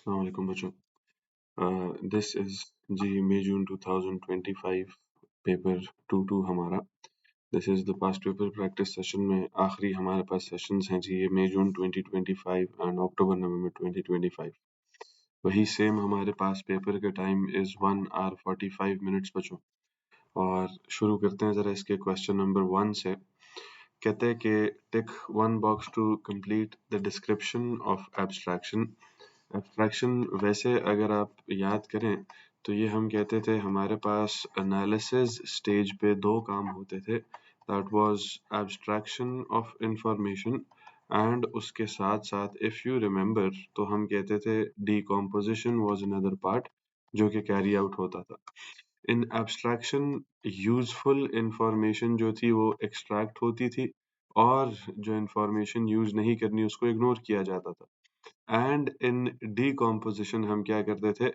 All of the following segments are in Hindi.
अस्सलाम वालेकुम बच्चों। This is G May June 2025 paper 2 हमारा। This is the past paper practice session में आखिरी हमारे पास सेशंस हैं जी, ये मई जून 2025 एंड अक्टूबर नवंबर 2025। वही सेम हमारे पास पेपर का टाइम इज 1 hour 45 minutes बच्चों। और शुरू करते हैं ज़रा इसके क्वेश्चन नंबर 1 से। कहते हैं कि tick one box to complete the description of abstraction. Abstraction वैसे अगर आप याद करें तो ये हम कहते थे हमारे पास एनालिसिस स्टेज पे दो काम होते थे, that was abstraction of information and उसके साथ साथ इफ यू रिमेंबर तो हम कहते थे डीकॉम्पोजिशन वाज अनदर पार्ट जो कि कैरी आउट होता था। इन एब्स्ट्रैक्शन यूजफुल इंफॉर्मेशन जो थी वो एक्सट्रैक्ट होती थी और जो इंफॉर्मेशन यूज नहीं करनी उसको इग्नोर किया जाता था। एंड इन डीकॉम्पोजिशन हम क्या करते थे,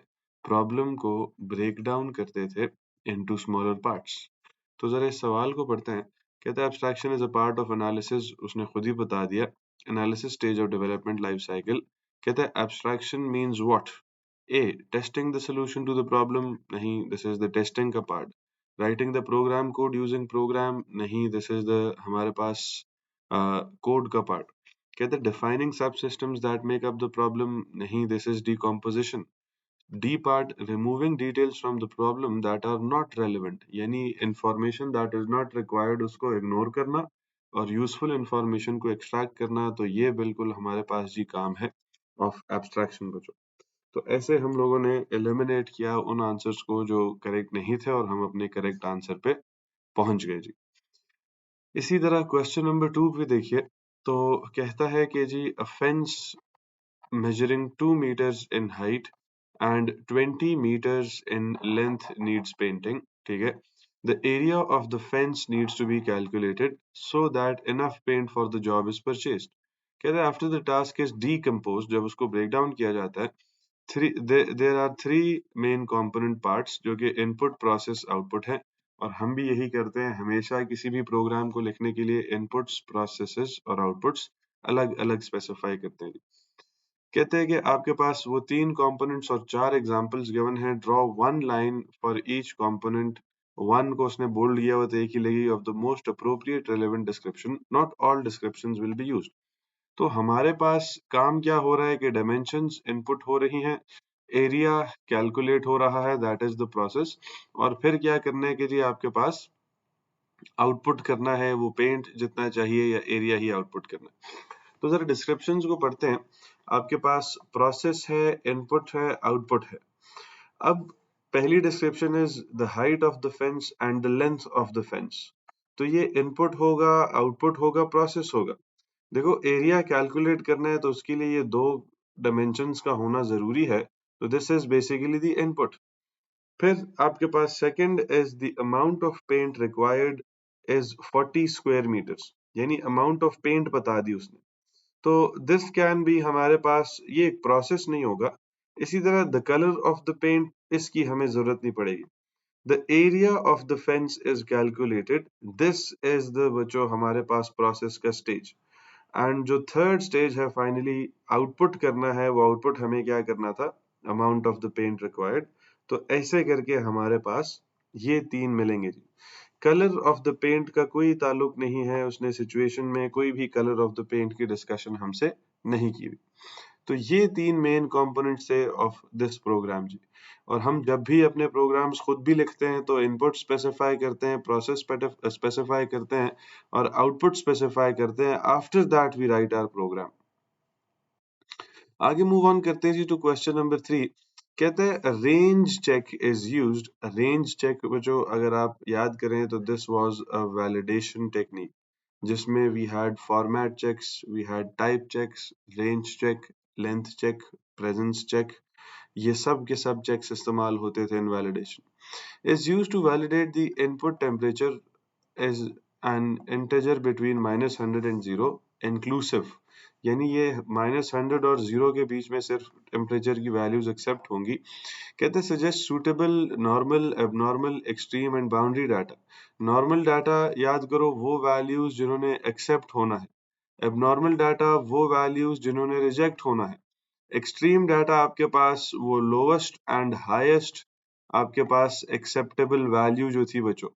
प्रॉब्लम को ब्रेक डाउन करते थे इनटू स्मॉलर पार्ट्स। तो जरा इस सवाल को पढ़ते हैं। कहता है abstraction is a part of analysis, उसने खुद ही बता दिया, analysis stage of development life cycle. कहता है abstraction means what, a testing the solution to the problem, नहीं दिस इज द टेस्टिंग का part. Writing the program code using program, नहीं दिस इज द हमारे पास कोड का पार्ट। कहते हैं defining sub systems that make up the problem, नहीं this is decomposition. D part removing details from the problem that are not relevant, यानी information that is not required उसको इग्नोर करना और यूजफुल इंफॉर्मेशन को एक्सट्रैक्ट करना। तो ये बिल्कुल हमारे पास जी काम है ऑफ एब्स्ट्रैक्शन बच्चों। तो ऐसे हम लोगों ने एलिमिनेट किया उन आंसर्स को जो करेक्ट नहीं थे और हम अपने करेक्ट आंसर पे पहुंच गए जी। इसी तरह क्वेश्चन नंबर 2 पे देखिए, तो कहता है कि जी a fence measuring 2 meters in height and 20 meters in length needs painting, ठीक है। The area of the fence needs to be calculated so that enough paint for the job is purchased. कहते हैं after the task is decomposed, जब उसको break down किया जाता है, there are three main component parts जो कि input process output है। और हम भी यही करते हैं हमेशा किसी भी प्रोग्राम को लिखने के लिए इनपुट्स प्रोसेसेस और आउटपुट्स अलग अलग स्पेसिफाई करते हैं। कहते हैं कि आपके पास वो 3 कंपोनेंट्स और 4 एग्जांपल्स गिवन हैं। Draw one line for each component. One को उसने बोल्ड किया हुआ तो एक ही लगेगी, of the most appropriate relevant description, not all descriptions will be used. तो हमारे पास काम क्या हो रहा है कि डायमेंशंस इनपुट हो रही हैं, एरिया कैलकुलेट हो रहा है, दैट इज द प्रोसेस। और फिर क्या करना है कि जी आपके पास आउटपुट करना है, वो पेंट जितना चाहिए या एरिया ही आउटपुट करना है। तो जरा डिस्क्रिप्शंस को पढ़ते हैं। आपके पास प्रोसेस है, इनपुट है, आउटपुट है। अब पहली description is the height of the fence and the length of the fence. तो ये इनपुट होगा, आउटपुट होगा, प्रोसेस होगा। देखो एरिया कैलकुलेट करना है तो उसके लिए ये दो डायमेंशंस का होना जरूरी है। तो this is basically the input. फिर आपके पास second is the amount of paint required is 40 square metres, यानी अमाउंट ऑफ पेंट बता दी उसने। तो दिस कैन बी हमारे पास ये एक प्रोसेस नहीं होगा। इसी तरह the colour of the paint, इसकी हमें जरूरत नहीं पड़ेगी। The area of the fence is calculated, this is the बच्चों हमारे पास प्रोसेस का स्टेज। एंड जो थर्ड स्टेज है फाइनली आउटपुट करना है, वो आउटपुट हमें क्या करना था, amount of the paint required. तो ऐसे करके हमारे पास ये तीन मिलेंगे जी। कलर ऑफ द पेंट का कोई ताल्लुक नहीं है, उसने सिचुएशन में कोई भी कलर ऑफ द पेंट की डिस्कशन हमसे नहीं की हुई। तो ये तीन मेन कंपोनेंट्स है ऑफ दिस प्रोग्राम जी। और हम जब भी अपने प्रोग्राम्स खुद भी लिखते हैं तो इनपुट स्पेसिफाई करते हैं, प्रोसेस स्पेसिफाई करते हैं और आउटपुट स्पेसिफाई करते हैं। After that we write our program. आगे मूव ऑन करते हैं जी टू क्वेश्चन नंबर 3। कहते हैं range check is used. Range check जो अगर आप याद करें तो this was a validation technique जिसमें we had format checks, we had type checks, range check, length check, presence check. ये सब के सब चेक्स इस्तेमाल होते थे in validation. Is used to validate the input temperature is an integer between -100 and 0 inclusive, यानी ये -100 और 0 के बीच में सिर्फ टेम्परेचर की वैल्यूज एक्सेप्ट होंगी। कहते हैं suggest suitable normal abnormal extreme and boundary data. Normal data याद करो वो वैल्यूज जिन्होंने एक्सेप्ट होना है, एबनॉर्मल डाटा वो वैल्यूज जिन्होंने रिजेक्ट होना है। एक्सट्रीम डाटा आपके पास वो लोवेस्ट एंड हाईएस्ट आपके पास एक्सेप्टेबल वैल्यू जो थी बच्चों,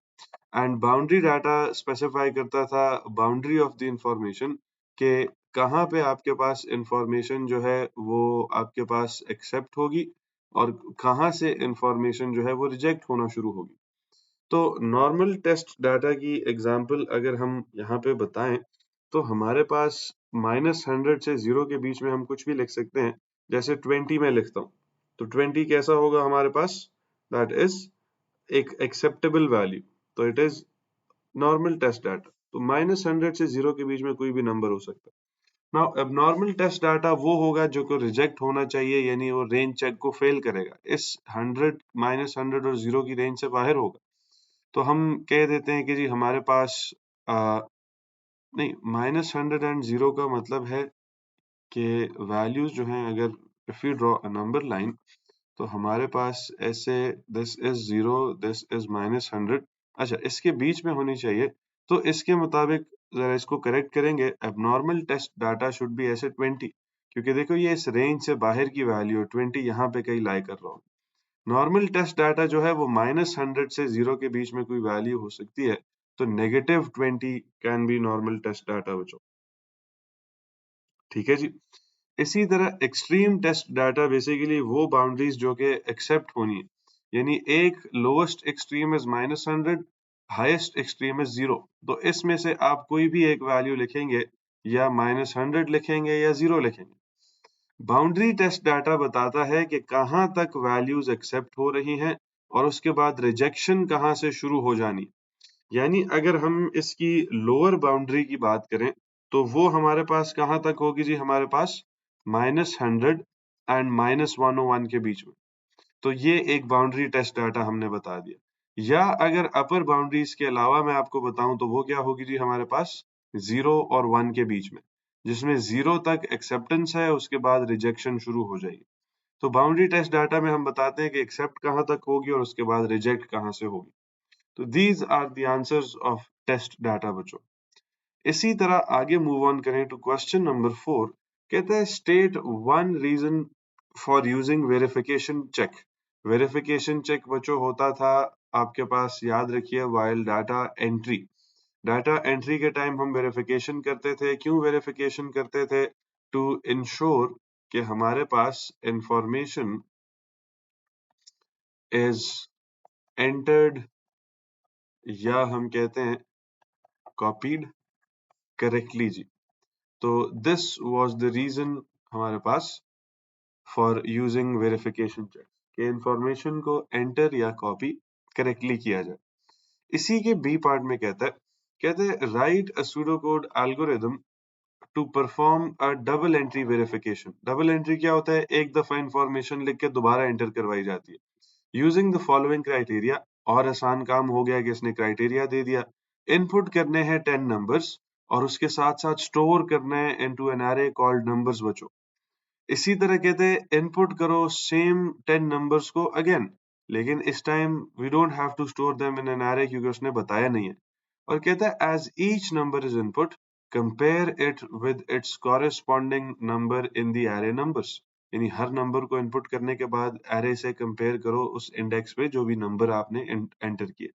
एंड बाउंड्री डाटा स्पेसिफाई करता था बाउंड्री ऑफ द इंफॉर्मेशन के कहाँ पे आपके पास इंफॉर्मेशन जो है वो आपके पास एक्सेप्ट होगी और कहाँ से इंफॉर्मेशन जो है वो रिजेक्ट होना शुरू होगी। तो नॉर्मल टेस्ट डाटा की एग्जांपल अगर हम यहाँ पे बताएं तो हमारे पास -100 से 0 के बीच में हम कुछ भी लिख सकते हैं। जैसे 20 में लिखता हूँ तो 20 कैसा होगा हमारे पास, दैट इज एक एक्सेप्टेबल वैल्यू, तो it is normal test data. तो -100 से 0 के बीच में कोई भी नंबर हो सकता है। नाउ एबनॉर्मल टेस्ट डाटा वो होगा जो को रिजेक्ट होना चाहिए, यानी वो रेंज चेक को फेल करेगा, इस 100 -100 और 0 की रेंज से बाहर होगा। तो हम कह देते हैं कि जी हमारे पास नहीं, -100 एंड 0 का मतलब है कि वैल्यूज जो हैं, अगर if you draw a number line तो हमारे पास ऐसे दिस इज 0, दिस इज -100, अच्छा इसके बीच में होनी चाहिए। तो इसके मुताबिक जरा इसको करेक्ट करेंगे, abnormal test data should be ऐसे 20, क्योंकि देखो ये इस रेंज से बाहर की वैल्यू है, 20 यहाँ पे कहीं लाई कर रहा हूँ। नॉर्मल टेस्ट डाटा जो है वो -100 से 0 के बीच में कोई वैल्यू हो सकती है, तो -20 can be normal test data बच्चों। ठीक है जी। इसी तरह एक्सट्रीम टेस्ट डाटा बेसिकली वो बाउंड्रीज जो कि एक्सेप्ट होनी है, यानी एक lowest extreme is -100, highest extreme is 0। तो इसमें से आप कोई भी एक वैल्यू लिखेंगे, या -100 लिखेंगे या 0 लिखेंगे। बाउंड्री टेस्ट डाटा बताता है कि कहाँ तक वैल्यूज एक्सेप्ट हो रही हैं और उसके बाद रिजेक्शन कहाँ से शुरू हो जानी। यानी अगर हम इसकी लोअर बाउंड्री की बात करें तो वो हमारे पास कहाँ तक होगी जी, हमारे पास -100 एंड -101 के बीच में। तो ये एक बाउंड्री टेस्ट डाटा हमने बता दिया। या अगर अपर बाउंड्रीज के अलावा मैं आपको बताऊं तो वो क्या होगी जी, हमारे पास 0 और 1 के बीच में, जिसमें 0 तक एक्सेप्टेंस है, उसके बाद रिजेक्शन शुरू हो जाएगी। तो बाउंड्री टेस्ट डाटा में हम बताते हैं कि एक्सेप्ट कहाँ तक होगी और उसके बाद रिजेक्ट कहाँ से होगी। तो these are the answers of test data बच्चों। इसी तरह आगे मूव ऑन करें टू क्वेश्चन नंबर 4। कहता है state one reason for using verification check. Verification check बच्चों होता था आपके पास, याद रखिए, while data entry. Data entry के टाइम हम वेरिफिकेशन करते थे। क्यों वेरिफिकेशन करते थे? टू इंश्योर कि हमारे पास इंफॉर्मेशन इज एंटर्ड, या हम कहते हैं कॉपीड करेक्टली जी। तो दिस वाज द रीजन हमारे पास फॉर यूजिंग वेरिफिकेशन चेक, कि इंफॉर्मेशन को एंटर या कॉपी करेक्टली किया जाए। इसी के बी पार्ट में कहते हैं write a pseudocode algorithm to perform a double entry verification. Double entry क्या होता है? एक दफा इंफॉर्मेशन लिख के दोबारा एंटर करवाई जाती है। यूजिंग द फॉलोइंग क्राइटेरिया, और आसान काम हो गया कि इसने क्राइटेरिया दे दिया। इनपुट करने हैं 10 नंबर्स और उसके साथ साथ स्टोर करना है into an array called numbers बच्चों। इसी तरह कहते हैं इनपुट करो सेम 10 नंबर्स को अगेन, लेकिन इस time we don't have to store them in an array क्योंकि उसने बताया नहीं है। और कहता है as each number is input compare it with its corresponding number in the array numbers. यानी हर नंबर को इनपुट करने के बाद एरे से कंपेयर करो उस इंडेक्स पे जो भी नंबर आपने एंटर किए।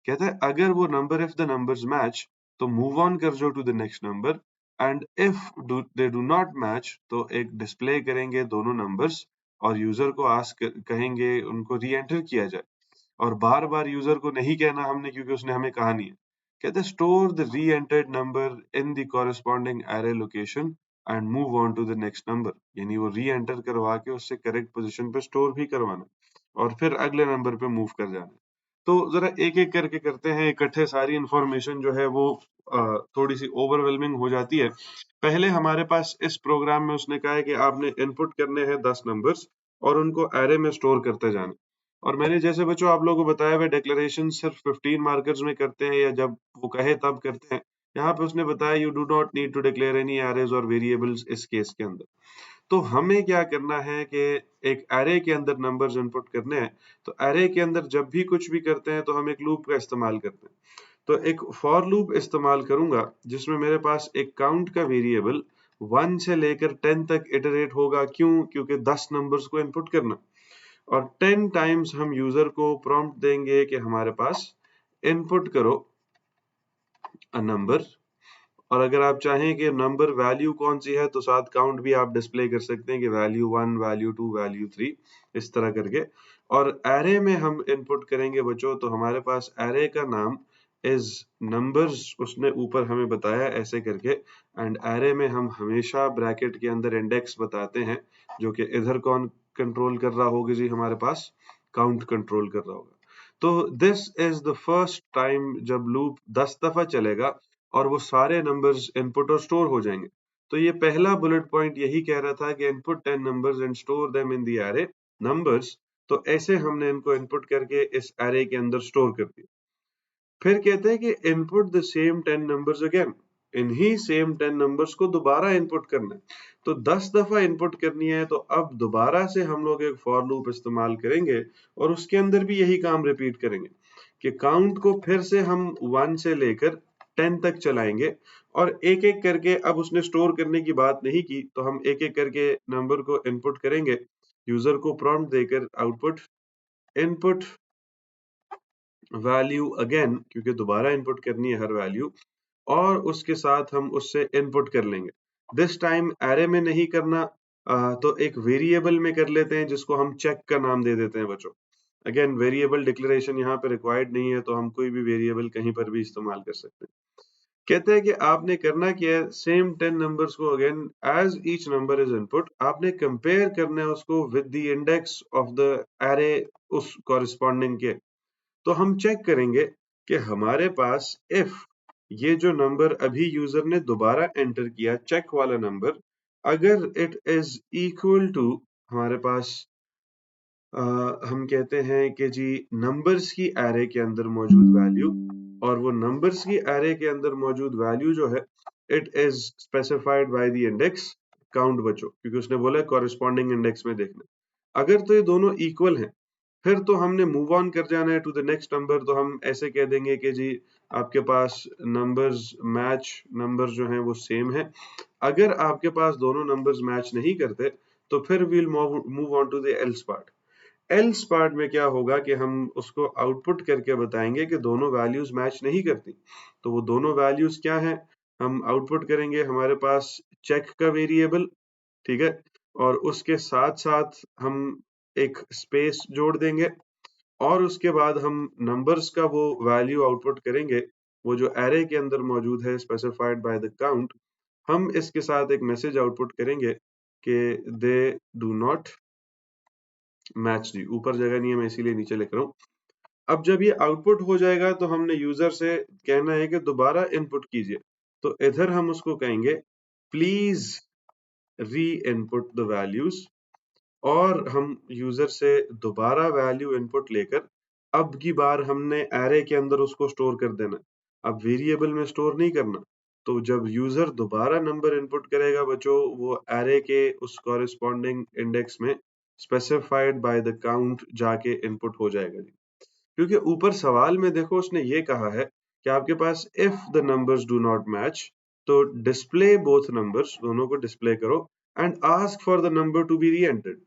कहता है अगर वो number, if the numbers match तो मूव ऑन कर जाओ to the next number, and if they do not match तो एक डिस्प्ले करेंगे दोनों नंबर्स और यूजर को आस्क कहेंगे उनको री एंटर किया जाए। और बार बार यूजर को नहीं कहना हमने क्योंकि उसने हमें कहा नहीं है। कहते हैं store the re entered number in the corresponding array location and move on to the next number. यानी वो री एंटर करवा के उससे करेक्ट पोजीशन पे स्टोर भी करवाना और फिर अगले नंबर पे मूव कर जाना। तो जरा एक एक करके करते हैं, इकट्ठे सारी इंफॉर्मेशन जो है वो थोड़ी सी ओवरवेलमिंग हो जाती है। पहले हमारे पास इस प्रोग्राम में उसने कहा है कि आपने इनपुट करने हैं 10 नंबर्स और उनको एरे में स्टोर करते जाना। और मैंने जैसे बच्चों आप लोगों को बताया हुआ डिक्लेरेशन सिर्फ 15 मार्कर्स में करते हैं या जब वो कहे तब करते हैं। यहाँ पे उसने बताया you do not need to declare any arrays और वेरिएबल्स इस केस के अंदर। तो हमें क्या करना है कि एक एरे के अंदर नंबर्स इनपुट करने हैं। तो एरे के अंदर जब भी कुछ भी करते हैं तो हम एक लूप का इस्तेमाल करते हैं। तो एक फॉर लूप इस्तेमाल करूंगा जिसमें मेरे पास एक काउंट का वेरिएबल 1 से लेकर 10 तक इटरेट होगा। क्यों? क्योंकि 10 नंबर्स को इनपुट करना, और 10 टाइम्स हम यूजर को प्रॉम्प्ट देंगे कि हमारे पास इनपुट करो अ नंबर। और अगर आप चाहें कि नंबर वैल्यू कौन सी है तो साथ काउंट भी आप डिस्प्ले कर सकते हैं कि वैल्यू 1, वैल्यू 2, वैल्यू 3, इस तरह करके। और एरे में हम इनपुट करेंगे बच्चों, तो हमारे पास एरे का नाम इज नंबर्स, उसने ऊपर हमें बताया ऐसे करके। एंड एरे में हम हमेशा ब्रैकेट के अंदर इंडेक्स बताते हैं, जो कि इधर कौन कंट्रोल कर रहा होगा जी, हमारे पास काउंट कंट्रोल कर रहा होगा। तो this is the first time जब लूप 10 दफा चलेगा और वो सारे नंबर्स इनपुट और स्टोर हो जाएंगे। तो ये पहला बुलेट पॉइंट यही कह रहा था कि input 10 numbers and store them in the array numbers. तो ऐसे हमने इनको इनपुट करके इस एरे के अंदर स्टोर कर दिया। फिर कहते हैं कि input the same 10 numbers again, इन्हीं सेम 10 नंबर्स को दोबारा इनपुट करना है। तो 10 दफा इनपुट करनी है, तो अब दोबारा से हम लोग एक फॉर लूप इस्तेमाल करेंगे और उसके अंदर भी यही काम रिपीट करेंगे कि काउंट को फिर से हम 1 से लेकर 10 तक चलाएंगे, और एक एक करके, अब उसने स्टोर करने की बात नहीं की, तो हम एक एक करके नंबर को इनपुट करेंगे यूजर को प्रॉम्प्ट देकर, आउटपुट इनपुट वैल्यू अगेन, क्योंकि दोबारा इनपुट करनी है हर वैल्यू, और उसके साथ हम उससे इनपुट कर लेंगे। दिस टाइम एरे में नहीं करना, तो एक वेरिएबल में कर लेते हैं जिसको हम चेक का नाम दे देते हैं बच्चों। अगेन वेरिएबल डिक्लेरेशन यहाँ पे रिक्वायर्ड नहीं है, तो हम कोई भी वेरिएबल कहीं पर भी इस्तेमाल कर सकते हैं। कहते हैं कि आपने करना क्या है, सेम 10 नंबर्स को again as each number is input, आपने कंपेयर करना है उसको with the index of the array, उस कॉरिस्पॉन्डिंग के। तो हम चेक करेंगे कि हमारे पास इफ ये जो नंबर अभी यूजर ने दोबारा एंटर किया, चेक वाला नंबर, अगर इट इज इक्वल टू हमारे पास, हम कहते हैं कि जी नंबर्स की एरे के अंदर मौजूद वैल्यू, और वो नंबर्स की एरे के अंदर मौजूद वैल्यू जो है, it is specified by the index count बच्चों, क्योंकि उसने बोला कॉरेस्पॉन्डिंग इंडेक्स में देखना। अगर तो ये दोनों इक्वल हैं, फिर तो हमने मूव ऑन कर जाना है टू द नेक्स्ट नंबर। तो हम ऐसे कह देंगे कि जी आपके पास नंबर्स मैच, नंबर्स जो हैं वो सेम है। अगर आपके पास दोनों नंबर्स मैच नहीं करते, तो फिर we'll move on to the else part. Else part में क्या होगा कि हम उसको आउटपुट करके बताएंगे कि दोनों वैल्यूज मैच नहीं करती। तो वो दोनों वैल्यूज क्या हैं, हम आउटपुट करेंगे हमारे पास चेक का वेरिएबल, ठीक है, और उसके साथ साथ हम एक स्पेस जोड़ देंगे, और उसके बाद हम नंबर्स का वो वैल्यू आउटपुट करेंगे, वो जो एरे के अंदर मौजूद है स्पेसिफाइड बाय द काउंट। हम इसके साथ एक मैसेज आउटपुट करेंगे कि दे डू नॉट मैच जी, ऊपर जगह नहीं है मैं इसीलिए नीचे लिख रहा हूँ। अब जब ये आउटपुट हो जाएगा, तो हमने यूजर से कहना है कि दोबारा इनपुट कीजिए। तो इधर हम उसको कहेंगे प्लीज री इनपुट द वैल्यूज, और हम यूजर से दोबारा वैल्यू इनपुट लेकर, अब की बार हमने एरे के अंदर उसको स्टोर कर देना, अब वेरिएबल में स्टोर नहीं करना। तो जब यूजर दोबारा नंबर इनपुट करेगा बच्चों, वो एरे के उस कॉरेस्पॉन्डिंग इंडेक्स में स्पेसिफाइड बाय द काउंट जाके इनपुट हो जाएगा जी। क्योंकि ऊपर सवाल में देखो उसने ये कहा है कि आपके पास if the numbers do not match, तो डिस्प्ले बोथ नंबर्स, दोनों को डिस्प्ले करो, and ask for the number to be re-entered.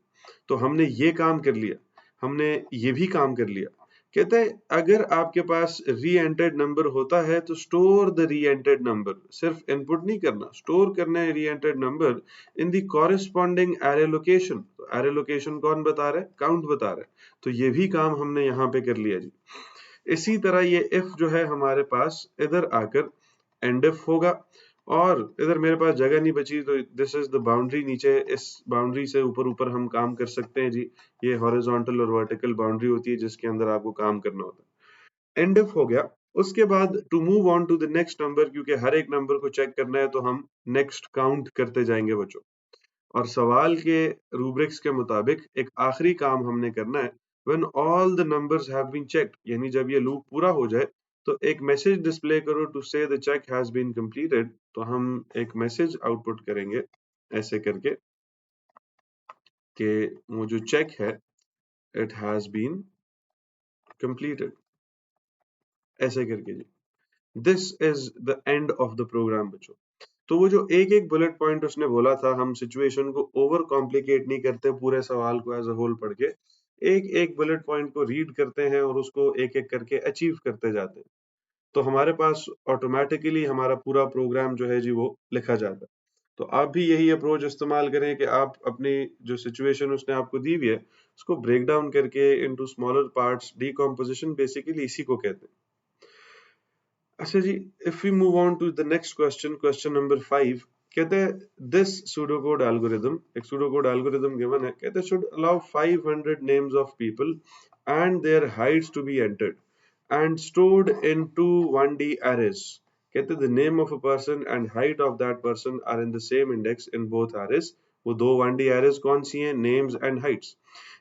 तो हमने ये काम कर लिया, हमने ये भी काम कर लिया। कहते हैं अगर आपके पास री एंटर्ड नंबर होता है, तो store the re entered number, सिर्फ इनपुट नहीं करना, स्टोर करना है री entered number in the corresponding array location. Array location कौन बता रहा है, काउंट बता रहा है। तो ये भी काम हमने यहाँ पे कर लिया जी। इसी तरह ये इफ जो है हमारे पास इधर आकर एंड इफ होगा, और इधर मेरे पास जगह नहीं बची, तो दिस इज द बाउंड्री, नीचे इस बाउंड्री से ऊपर ऊपर हम काम कर सकते हैं जी। ये हॉरिजॉन्टल और वर्टिकल बाउंड्री होती है जिसके अंदर आपको काम करना होता है। एंड इफ हो गया, उसके बाद to move on to the next number, क्योंकि हर एक नंबर को चेक करना है, तो हम नेक्स्ट काउंट करते जाएंगे बच्चों। और सवाल के रूब्रिक्स के मुताबिक एक आखिरी काम हमने करना है, when all the numbers have been checked, यानी जब ये लूप पूरा हो जाए, तो एक मैसेज डिस्प्ले करो to say the check has been completed. तो हम एक मैसेज आउटपुट करेंगे ऐसे करके कि वो जो चेक है इट हैज बीन कंप्लीटेड, ऐसे करके जी। This is the end of the program बच्चों। तो वो जो एक एक बुलेट पॉइंट उसने बोला था, हम सिचुएशन को ओवर कॉम्प्लिकेट नहीं करते पूरे सवाल को एज अ होल पढ़ के, एक एक बुलेट पॉइंट को रीड करते हैं और उसको एक एक करके अचीव करते जाते हैं, तो हमारे पास ऑटोमेटिकली हमारा पूरा प्रोग्राम जो है जी वो लिखा जाता है। तो आप भी यही अप्रोच इस्तेमाल करें कि आप अपनी जो सिचुएशन उसने आपको दी हुई है उसको ब्रेक डाउन करके into smaller parts, decomposition basically इसी को कहते हैं। अच्छा जी, if we move on to the next question, question number 5, कहते हैं दिस सूडोकोड एल्गोरिथम, एक सूडोकोड एल्गोरिथम गिवन है, कहते हैं should allow 500 names of people and their heights to be entered and stored into 1D arrays। कहते हैं the name of a person and height of that person are in the same index in both arrays। वो दो 1D arrays कौन सी हैं? Names and Heights.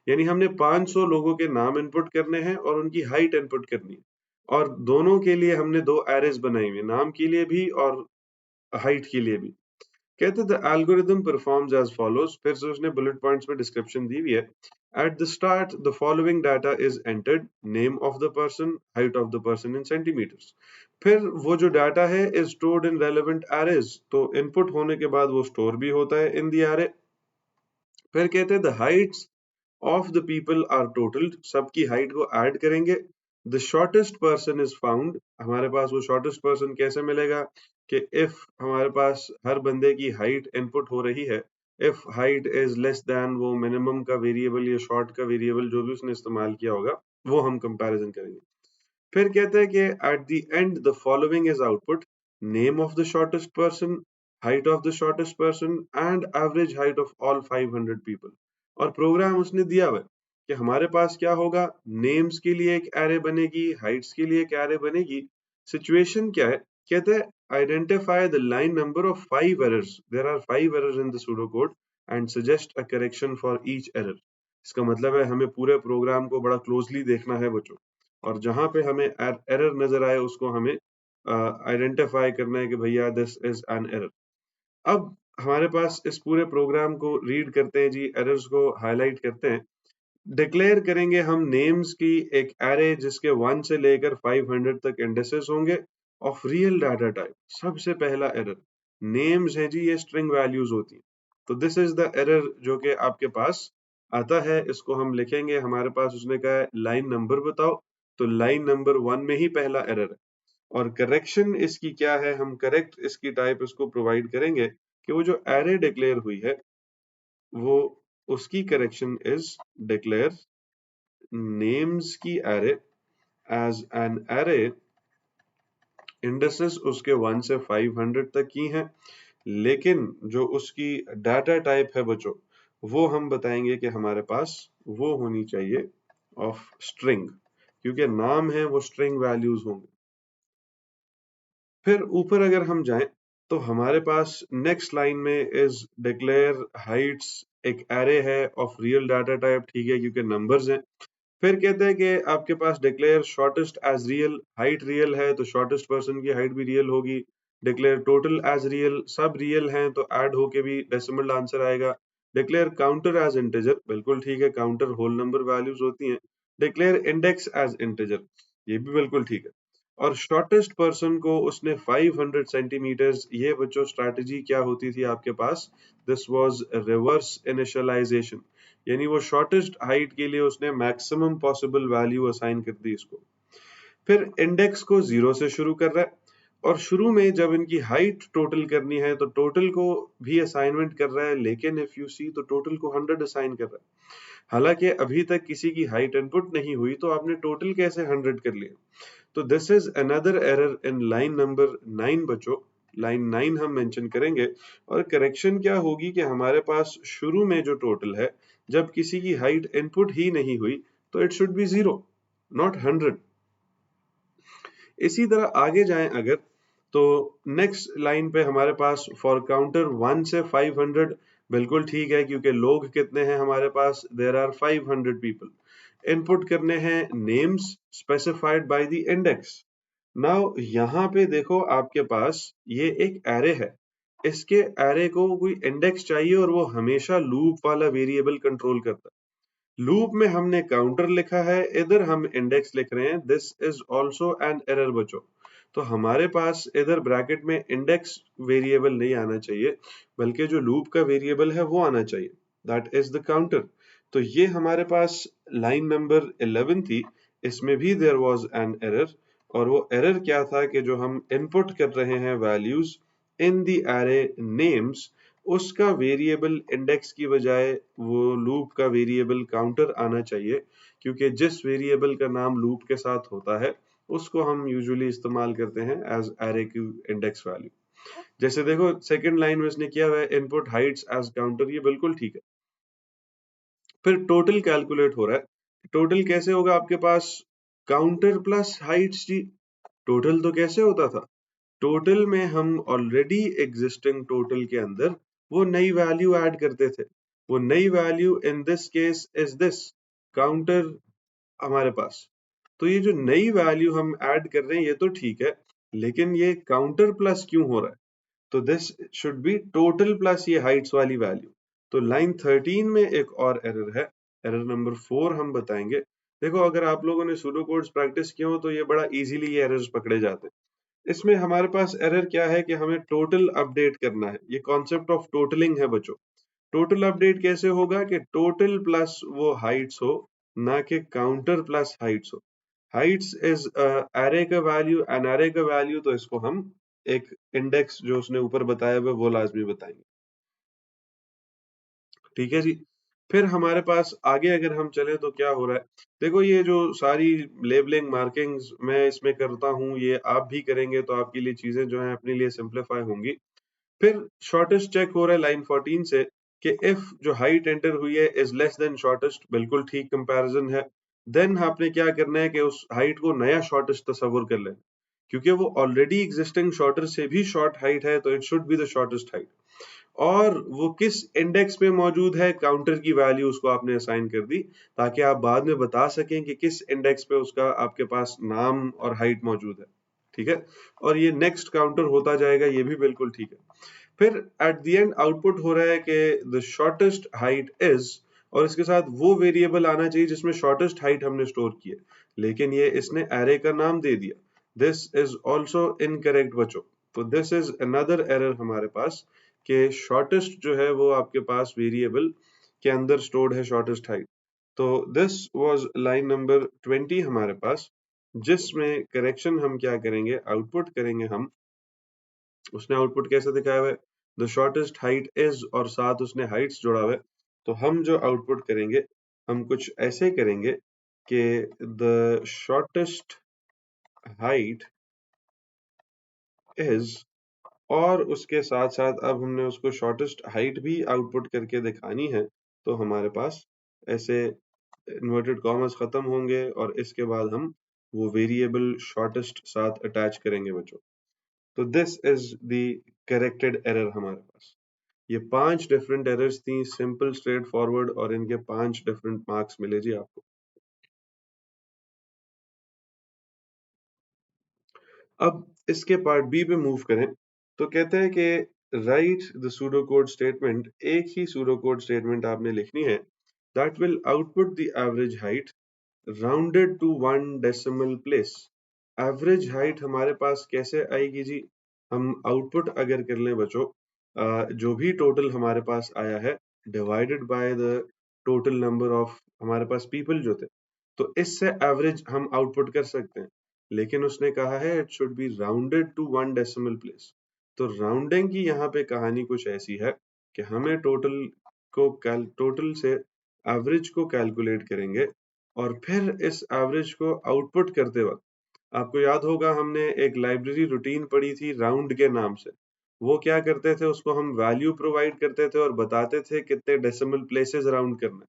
यानी हमने 500 लोगों के नाम इनपुट करने हैं और उनकी हाइट इनपुट करनी है, और दोनों के लिए हमने दो एरेज बनाई हुई, नाम के लिए भी और हाइट के लिए भी। कहते the algorithm performs as follows, फिर से उसने बुलेट पॉइंट्स में डिस्क्रिप्शन दी हुई है। At the start the following data is entered, name of the person, height of the person in centimetres. फिर वो जो डाटा है is stored in relevant arrays, तो इनपुट होने के बाद वो स्टोर भी होता है इन द एरे। फिर कहते हैं the heights of the people are totalled, सबकी हाइट को ऐड करेंगे। The shortest person is found, हमारे पास वो शॉर्टेस्ट पर्सन कैसे मिलेगा कि इफ हमारे पास हर बंदे की हाइट इनपुट हो रही है, if height is less then वो मिनिमम का वेरिएबल या शॉर्ट का वेरिएबल जो भी उसने इस्तेमाल किया होगा वो हम कंपैरिजन करेंगे। फिर कहते हैं कि at the end the following is output, name of the shortest person, height of the shortest person and average height of all 500 people. और प्रोग्राम उसने दिया हुआ है कि हमारे पास क्या होगा, नेम्स के लिए एक एरे बनेगी, हाइट्स के लिए एक एरे बनेगी। सिचुएशन क्या है, कहते हैं identify the line number of 5 errors, there are 5 errors in the pseudo code and suggest a correction for each error. इसका मतलब है हमें पूरे प्रोग्राम को बड़ा क्लोजली देखना है बच्चों, और जहां पे हमें एरर नजर आए उसको हमें आइडेंटिफाई करना है कि भैया दिस इज एन एरर। अब हमारे पास इस पूरे प्रोग्राम को रीड करते हैं जी, एरर्स को हाईलाइट करते हैं। डिक्लेयर करेंगे हम नेम्स की एक एरे जिसके 1 से लेकर 500 तक इंडेक्सेस होंगे ऑफ रियल डाटा टाइप। सबसे पहला एरर, नेम्स है जी, ये स्ट्रिंग वैल्यूज होती हैं, तो दिस इज द एरर जो कि आपके पास आता है। इसको हम लिखेंगे, हमारे पास उसने कहा है लाइन नंबर बताओ, तो लाइन नंबर 1 में ही पहला एरर है। और करेक्शन इसकी क्या है, हम करेक्ट इसकी टाइप इसको प्रोवाइड करेंगे कि वो जो एरे डिक्लेयर हुई है वो उसकी करेक्शन इज डिक्लेयर नेम्स की array as an array, indexes उसके 1 से 500 तक की हैं, लेकिन जो उसकी डाटा टाइप है बच्चों वो हम बताएंगे कि हमारे पास वो होनी चाहिए ऑफ स्ट्रिंग, क्योंकि नाम है वो स्ट्रिंग वैल्यूज होंगे। फिर ऊपर अगर हम जाएं तो हमारे पास नेक्स्ट लाइन में इज डिक्लेयर हाइट्स, एक एरे है ऑफ रियल डाटा टाइप, ठीक है क्योंकि नंबर्स हैं। फिर कहते हैं कि आपके पास declare shortest as real, height real है तो शॉर्टेस्ट पर्सन की हाइट भी रियल होगी। डिक्लेयर टोटल एज रियल, सब रियल हैं तो ऐड होके भी डेसिमल आंसर आएगा। डिक्लेयर काउंटर एज इंटीजर, बिल्कुल ठीक है, काउंटर होल नंबर वैल्यूज होती हैं। डिक्लेयर इंडेक्स एज इंटीजर, ये भी बिल्कुल ठीक है। और शॉर्टेस्ट पर्सन को उसने 500 सेंटीमीटर्स, ये बच्चों स्ट्रैटेजी क्या होती थी आपके पास, दिस वाज रिवर्स इनिशियलाइजेशन, यानी वो शॉर्टेस्ट हाइट के लिए उसने मैक्सिमम पॉसिबल वैल्यू असाइन कर दी इसको। फिर इंडेक्स को 0 से शुरू कर रहा है, और शुरू में जब इनकी हाइट टोटल करनी है तो टोटल को भी असाइनमेंट कर रहा है, लेकिन इफ यू सी तो टोटल को 100 असाइन कर रहा है। हालांकि अभी तक किसी की हाइट इनपुट नहीं हुई तो आपने टोटल कैसे 100 कर लिया। तो this is another error in line number 9 बच्चों, लाइन 9 हम मेंशन करेंगे। और करेक्शन क्या होगी कि हमारे पास शुरू में जो टोटल है, जब किसी की हाइट इनपुट ही नहीं हुई तो इट शुड बी 0 नॉट 100। इसी तरह आगे जाएं अगर, तो नेक्स्ट लाइन पे हमारे पास फॉर काउंटर 1 से 500, बिल्कुल ठीक है क्योंकि लोग कितने हैं हमारे पास, देयर आर 500 पीपल। इनपुट करने हैं names specified by the index. Now यहाँ पे देखो आपके पास ये एक एरे है, इसके एरे को कोई इंडेक्स चाहिए और वो हमेशा लूप वाला वेरिएबल कंट्रोल करता है। लूप में हमने काउंटर लिखा है, इधर हम इंडेक्स लिख रहे हैं, this is also an error बच्चों। तो हमारे पास इधर ब्रैकेट में इंडेक्स वेरिएबल नहीं आना चाहिए, बल्कि जो लूप का वेरिएबल है वो आना चाहिए, दैट इज द काउंटर। तो ये हमारे पास लाइन नंबर 11 थी, इसमें भी देयर वाज एन एरर। और वो एरर क्या था कि जो हम इनपुट कर रहे हैं values in the array names, उसका वेरिएबल इंडेक्स की बजाय वो लूप का वेरिएबल काउंटर आना चाहिए, क्योंकि जिस वेरिएबल का नाम लूप के साथ होता है उसको हम यूजुअली इस्तेमाल करते हैं एज एरे की इंडेक्स वैल्यू। जैसे देखो सेकंड लाइन में इसने किया हुआ है इनपुट हाइट्स एज काउंटर, ये बिल्कुल ठीक है। फिर टोटल कैलकुलेट हो रहा है, टोटल कैसे होगा आपके पास? काउंटर प्लस हाइट्स जी। टोटल तो कैसे होता था? टोटल में हम ऑलरेडी एग्जिस्टिंग टोटल के अंदर वो नई वैल्यू ऐड करते थे। वो नई value in this case is this counter हमारे पास। तो ये जो नई वैल्यू हम ऐड कर रहे हैं ये तो ठीक है, लेकिन ये काउंटर प्लस क्यों हो रहा है? तो this should be total plus ये हाइट्स वाली वैल्यू। तो लाइन 13 में एक और एरर है, एरर नंबर 4 हम बताएंगे। देखो अगर आप लोगों ने सूडो कोड्स प्रैक्टिस किए हो तो ये बड़ा इजीली ये एरर्स पकड़े जाते हैं। इसमें हमारे पास एरर क्या है कि हमें टोटल अपडेट करना है। ये कॉन्सेप्ट ऑफ टोटलिंग है बच्चों। टोटल अपडेट कैसे होगा कि टोटल प्लस वो हाइट्स हो, ना कि काउंटर प्लस हाइट्स हो। हाइट्स इज एरे का वैल्यू, एन एरे का वैल्यू, तो इसको हम एक इंडेक्स जो उसने ऊपर बताया हुआ वो लाजमी बताएंगे। ठीक है जी। फिर हमारे पास आगे अगर हम चले तो क्या हो रहा है? देखो ये जो सारी लेबलिंग मार्किंग्स मैं इसमें करता हूँ, ये आप भी करेंगे तो आपके लिए चीजें जो है अपने लिए सिंप्लीफाई होंगी। फिर शॉर्टेस्ट चेक हो रहा है लाइन 14 से कि इफ जो हाइट एंटर हुई है इज लेस देन शॉर्टेस्ट, बिल्कुल ठीक कंपैरिजन है। देन आपने क्या करना है कि उस हाइट को नया शॉर्टेस्ट तस्वर कर लेना, क्योंकि वो ऑलरेडी एग्जिस्टिंग शॉर्टर से भी शॉर्ट हाइट है, तो it should be the shortest height. और वो किस इंडेक्स पे मौजूद है, काउंटर की वैल्यू उसको आपने असाइन कर दी, ताकि आप बाद में बता सकें कि किस इंडेक्स पे उसका आपके पास नाम और हाइट मौजूद है। ठीक है। और ये नेक्स्ट काउंटर होता जाएगा, ये भी बिल्कुल ठीक है। फिर एट द एंड आउटपुट हो रहा है कि द शॉर्टेस्ट हाइट इज, और इसके साथ वो वेरिएबल आना चाहिए जिसमें शॉर्टेस्ट हाइट हमने स्टोर की है, लेकिन ये इसने एरे का नाम दे दिया। दिस इज ऑल्सो इनकरेक्ट बच्चों। तो दिस इज अनदर एरर हमारे पास कि शॉर्टेस्ट जो है वो आपके पास वेरिएबल के अंदर स्टोर्ड है शॉर्टेस्ट हाइट। तो दिस वाज लाइन नंबर 20 हमारे पास, जिसमें करेक्शन हम क्या करेंगे, आउटपुट करेंगे हम। उसने आउटपुट कैसे दिखाया हुआ है? द शॉर्टेस्ट हाइट इज, और साथ उसने हाइट्स जोड़ा हुआ है। तो हम जो आउटपुट करेंगे, हम कुछ ऐसे करेंगे कि द शॉर्टेस्ट हाइट इज, और उसके साथ साथ अब हमने उसको शॉर्टेस्ट हाइट भी आउटपुट करके दिखानी है। तो हमारे पास ऐसे इन्वर्टेड कॉमर्स खत्म होंगे और इसके बाद हम वो वेरिएबल शॉर्टेस्ट साथ अटैच करेंगे बच्चों। तो this is the corrected error हमारे पास। ये 5 डिफरेंट एरर्स थी, सिंपल स्ट्रेट फॉरवर्ड, और इनके 5 डिफरेंट मार्क्स मिले जी आपको। अब इसके पार्ट बी पे मूव करें तो कहते हैं कि write the pseudo code statement, एक ही सूडो कोड स्टेटमेंट आपने लिखनी है, that will output the average height rounded to 1 decimal place. Average height हमारे पास कैसे आएगी जी? हम आउटपुट अगर कर लें बच्चों, जो भी टोटल हमारे पास आया है divided by the total number of हमारे पास पीपल जो थे, तो इससे एवरेज हम आउटपुट कर सकते हैं। लेकिन उसने कहा है it should be rounded to 1 decimal place. तो राउंडिंग की यहाँ पे कहानी कुछ ऐसी है कि हमें टोटल से एवरेज को कैलकुलेट करेंगे, और फिर इस एवरेज को आउटपुट करते वक्त आपको याद होगा हमने एक लाइब्रेरी रूटीन पढ़ी थी राउंड के नाम से। वो क्या करते थे, उसको हम वैल्यू प्रोवाइड करते थे और बताते थे कितने डेसिमल प्लेसेस राउंड करना है।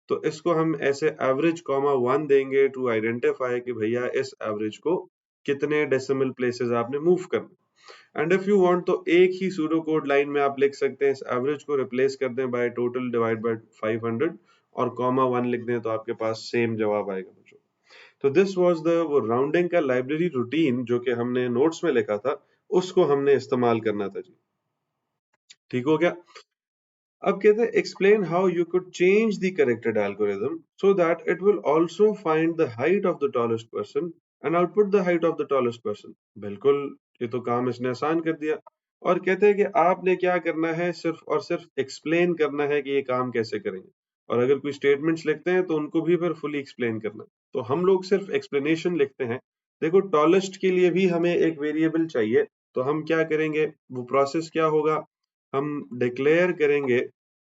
तो इसको हम ऐसे एवरेज कॉमा 1 देंगे टू आइडेंटिफाई कि भैया इस एवरेज को कितने डेसिमल प्लेसेस आपने मूव करना। एंड इफ यू वांट तो एक ही सूडो कोड लाइन में आप लिख सकते हैं, इस एवरेज को रिप्लेस कर दें बाय टोटल डिवाइड बाय 500 और कॉमा 1 लिख दें, तो आपके पास सेम जवाब आएगा बच्चों। तो दिस वाज द वो राउंडिंग का लाइब्रेरी रूटीन जो कि हमने नोट्स में लिखा था, उसको हमने इस्तेमाल करना था जी। ठीक हो गया। अब कहते हैं explain how you could change the corrected algorithm so that it will also find the height of the tallest person and output the height of the tallest person. बिल्कुल, ये तो काम इसने आसान कर दिया। और कहते हैं कि आपने क्या करना है, सिर्फ और सिर्फ एक्सप्लेन करना है कि ये काम कैसे करेंगे। और अगर कोई स्टेटमेंट्स लिखते हैं तो उनको भी फिर फुली एक्सप्लेन करना है। तो हम लोग सिर्फ एक्सप्लेनेशन लिखते हैं। देखो, टॉलेस्ट के लिए भी हमें एक वेरिएबल चाहिए, तो हम क्या करेंगे, वो प्रोसेस क्या होगा, हम डिक्लेयर करेंगे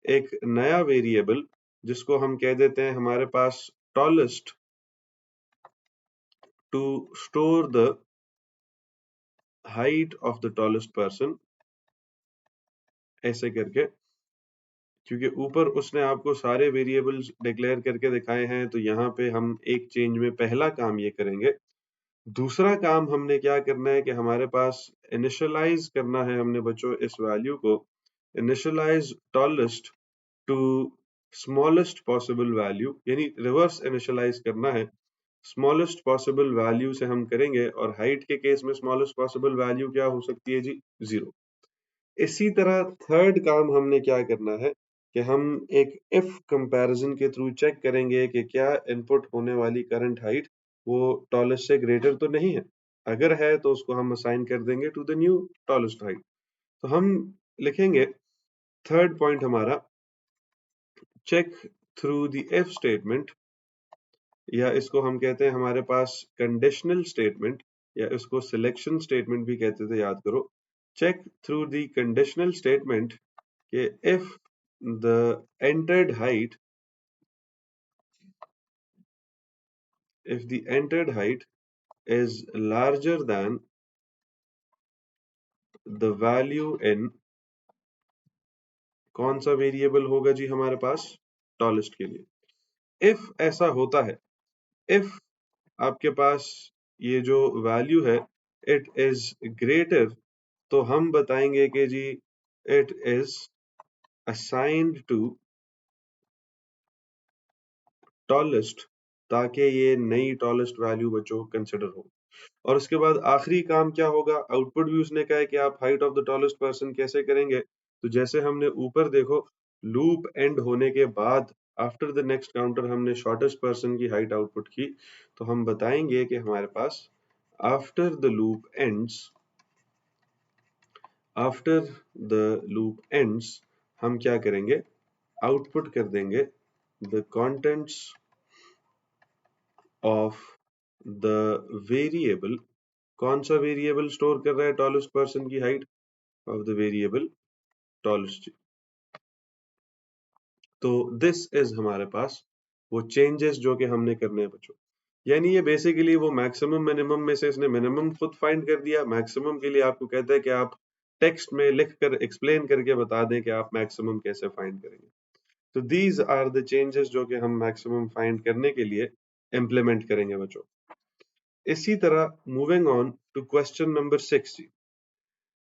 एक नया वेरिएबल जिसको हम कह देते हैं हमारे पास tallest, to store the height of the tallest person, ऐसे करके। क्योंकि ऊपर उसने आपको सारे वेरिएबल्स डिक्लेयर करके दिखाए हैं, तो यहाँ पे हम एक चेंज में पहला काम ये करेंगे। दूसरा काम हमने क्या करना है कि हमारे पास इनिशियलाइज करना है हमने बच्चों इस वैल्यू को, initialise tallest to smallest possible value, यानी रिवर्स इनिशियलाइज करना है। स्मॉलेस्ट पॉसिबल वैल्यू से हम करेंगे, और हाइट के केस में स्मॉलेस्ट पॉसिबल वैल्यू क्या हो सकती है जी, 0। इसी तरह थर्ड काम हमने क्या करना है कि हम एक इफ कंपैरिजन के थ्रू चेक करेंगे कि क्या इनपुट होने वाली करंट हाइट वो टॉलेस्ट से ग्रेटर तो नहीं है। अगर है तो उसको हम असाइन कर देंगे to the new tallest height. तो हम लिखेंगे थर्ड पॉइंट हमारा, check through the if statement, या इसको हम कहते हैं हमारे पास कंडीशनल स्टेटमेंट, या इसको सिलेक्शन स्टेटमेंट भी कहते थे, याद करो। Check through the conditional statement कि if the entered height if the entered height is larger than the value in, कौन सा वेरिएबल होगा जी हमारे पास टॉलेस्ट के लिए। इफ ऐसा होता है, इफ आपके पास ये जो वैल्यू है इट इज ग्रेटर, तो हम बताएंगे कि जी it is assigned to tallest, ताकि ये नई टॉलेस्ट वैल्यू बच्चों कंसिडर हो। और उसके बाद आखिरी काम क्या होगा, आउटपुट भी उसने कहा है कि आप height of the tallest person कैसे करेंगे। तो जैसे हमने ऊपर देखो, लूप एंड होने के बाद आफ्टर द नेक्स्ट काउंटर हमने शॉर्टेस्ट पर्सन की हाइट आउटपुट की, तो हम बताएंगे कि हमारे पास after the loop ends, after the loop ends हम क्या करेंगे, आउटपुट कर देंगे the contents of the variable. कौन सा वेरिएबल स्टोर कर रहा है टॉलेस्ट पर्सन की height, of the variable tallest. तो दिस इज हमारे पास वो चेंजेस जो कि हमने करने हैं बच्चों। यानी ये बेसिकली वो मैक्सिमम मिनिमम में से इसने मिनिमम खुद फाइंड कर दिया। मैक्सिमम के लिए आपको कहता है कि आप टेक्स्ट में लिख कर एक्सप्लेन करके बता दें कि आप मैक्सिमम कैसे फाइंड करेंगे। तो दीज आर द चेंजेस जो कि हम मैक्सिमम फाइंड करने के लिए इम्प्लीमेंट करेंगे बच्चों। इसी तरह moving on to question number 6।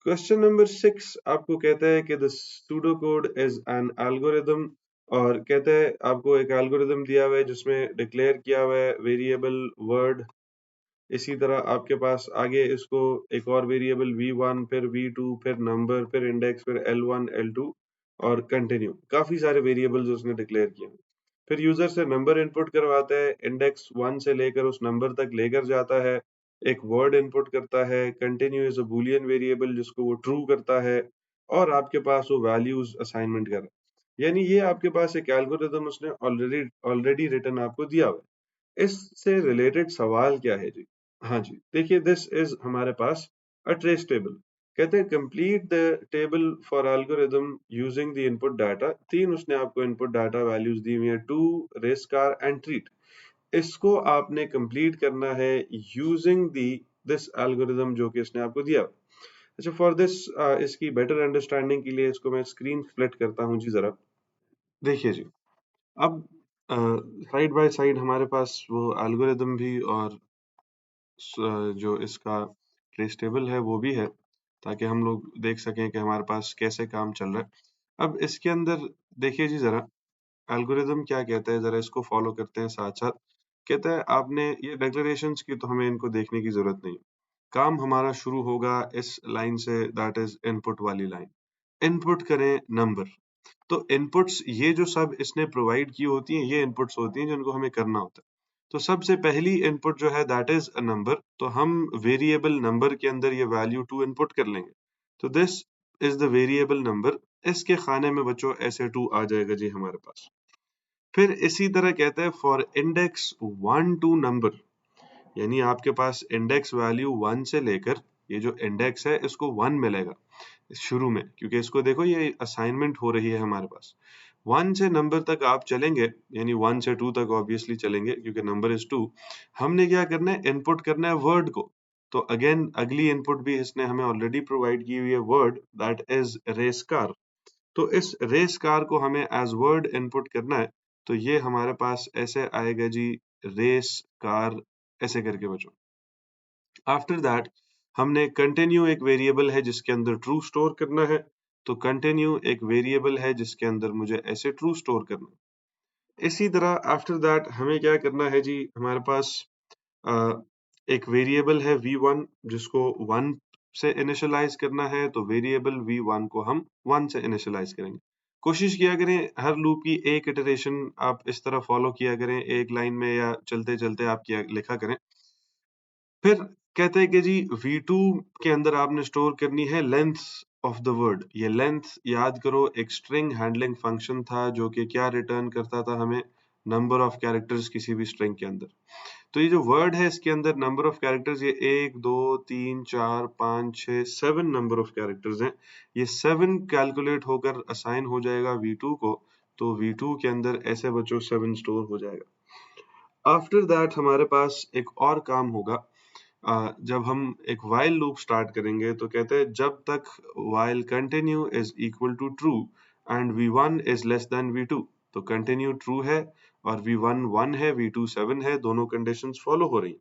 Question number 6 आपको कहता है कि the pseudo code is an algorithm, और कहता है आपको एक एल्गोरिदम दिया हुआ है जिसमें डिक्लेयर किया हुआ है वेरिएबल वर्ड। इसी तरह आपके पास आगे इसको एक और वेरिएबल v1, फिर v2, फिर नंबर, फिर इंडेक्स, फिर l1, l2 और कंटिन्यू, काफी सारे वेरिएबल्स उसने डिक्लेयर किए हैं। फिर यूजर से नंबर इनपुट करवाता है, इंडेक्स 1 से लेकर उस नंबर तक लेकर जाता है, एक वर्ड इनपुट करता है, continue is a Boolean variable जिसको वो ट्रू करता है, और आपके पास वो वैल्यूज असाइनमेंट कर रहा है। यानी ये आपके पास एक एल्गोरिदम उसने ऑलरेडी ऑलरेडी रिटन आपको दिया हुआ है। इससे रिलेटेड सवाल क्या है जी, हाँ जी, देखिए दिस इज हमारे पास अ ट्रेस टेबल। कहते हैं complete the table for algorithm using the input data. तीन उसने आपको इनपुट डाटा वैल्यूज दी हुई है, two, racecar and treat. इसको आपने कंप्लीट करना है यूजिंग दी दिस एल्गोरिदम जो कि इसने आपको दिया। अच्छा, फॉर दिस इसकी बेटर अंडरस्टैंडिंग के लिए इसको मैं स्क्रीन स्प्लिट करता हूँ जी जरा। देखिए जी, अब साइड बाय साइड हमारे पास वो एल्गोरिदम भी और जो इसका ट्रेस टेबल है वो भी है, ताकि हम लोग देख सकें कि हमारे पास कैसे काम चल रहा है। अब इसके अंदर देखिए जी जरा, एल्गोरिदम क्या कहता है, जरा इसको फॉलो करते हैं साथ साथ। कहता है आपने ये डिक्लेरेशंस की तो हमें इनको देखने की जरूरत नहीं। काम हमारा शुरू होगा इस लाइन से, दैट इज इनपुट वाली लाइन। इनपुट करें नंबर। तो इनपुट्स ये जो सब इसने प्रोवाइड की होती हैं, ये इनपुट्स होती हैं जिनको हमें करना होता है। तो सबसे पहली इनपुट जो है दैट इज अ नंबर, तो हम वेरिएबल नंबर के अंदर ये वैल्यू 2 इनपुट कर लेंगे। तो this is the variable number, इसके खाने में बच्चों ऐसे 2 आ जाएगा जी हमारे पास। फिर इसी तरह कहते हैं फॉर इंडेक्स 1 टू नंबर, यानी आपके पास इंडेक्स वैल्यू 1 से लेकर ये जो इंडेक्स है इसको 1 मिलेगा शुरू में, क्योंकि इसको देखो ये असाइनमेंट हो रही है हमारे पास। 1 से नंबर तक आप चलेंगे, यानी 1 से 2 तक ऑब्वियसली चलेंगे क्योंकि नंबर इज 2। हमने क्या करना है, इनपुट करना है वर्ड को। तो अगेन अगली इनपुट भी इसने हमें ऑलरेडी प्रोवाइड की हुई है, word that is racecar. तो इस रेस कार को हमें एज वर्ड इनपुट करना है। तो ये हमारे पास ऐसे आएगा जी, रेस कार, ऐसे करके बच्चों। आफ्टर दैट हमने कंटिन्यू एक वेरिएबल है जिसके अंदर ट्रू स्टोर करना है। तो कंटिन्यू एक वेरिएबल है जिसके अंदर मुझे ऐसे ट्रू स्टोर करना है। इसी तरह आफ्टर दैट हमें क्या करना है जी, हमारे पास अ, एक वेरिएबल है v1 जिसको 1 से इनिशियलाइज करना है। तो वेरिएबल v1 को हम 1 से इनिशियलाइज करेंगे। कोशिश किया करें हर लूप की एक इटरेशन आप इस तरह फॉलो किया करें, एक लाइन में या चलते चलते आप किया लिखा करें। फिर कहते हैं कि जी v2 के अंदर आपने स्टोर करनी है लेंथ ऑफ द वर्ड। ये लेंथ याद करो एक स्ट्रिंग हैंडलिंग फंक्शन था जो कि क्या रिटर्न करता था हमें, नंबर ऑफ कैरेक्टर्स किसी भी स्ट्रिंग के अंदर। तो ये जो वर्ड है इसके अंदर नंबर ऑफ कैरेक्टर्स ये 1 2 3 4 5 6 7 नंबर ऑफ कैरेक्टर्स हैं। ये 7 कैलकुलेट होकर असाइन हो जाएगा v2 को। तो v2 के अंदर ऐसे बच्चों 7 स्टोर हो जाएगा। आफ्टर दैट हमारे पास एक और काम होगा। जब हम एक while लूप स्टार्ट करेंगे तो कहते हैं जब तक while continue is equal to true and v1 is less than v2। तो continue true है और v1 1 है, v2 7 है, दोनों कंडीशंस फॉलो हो रही हैं।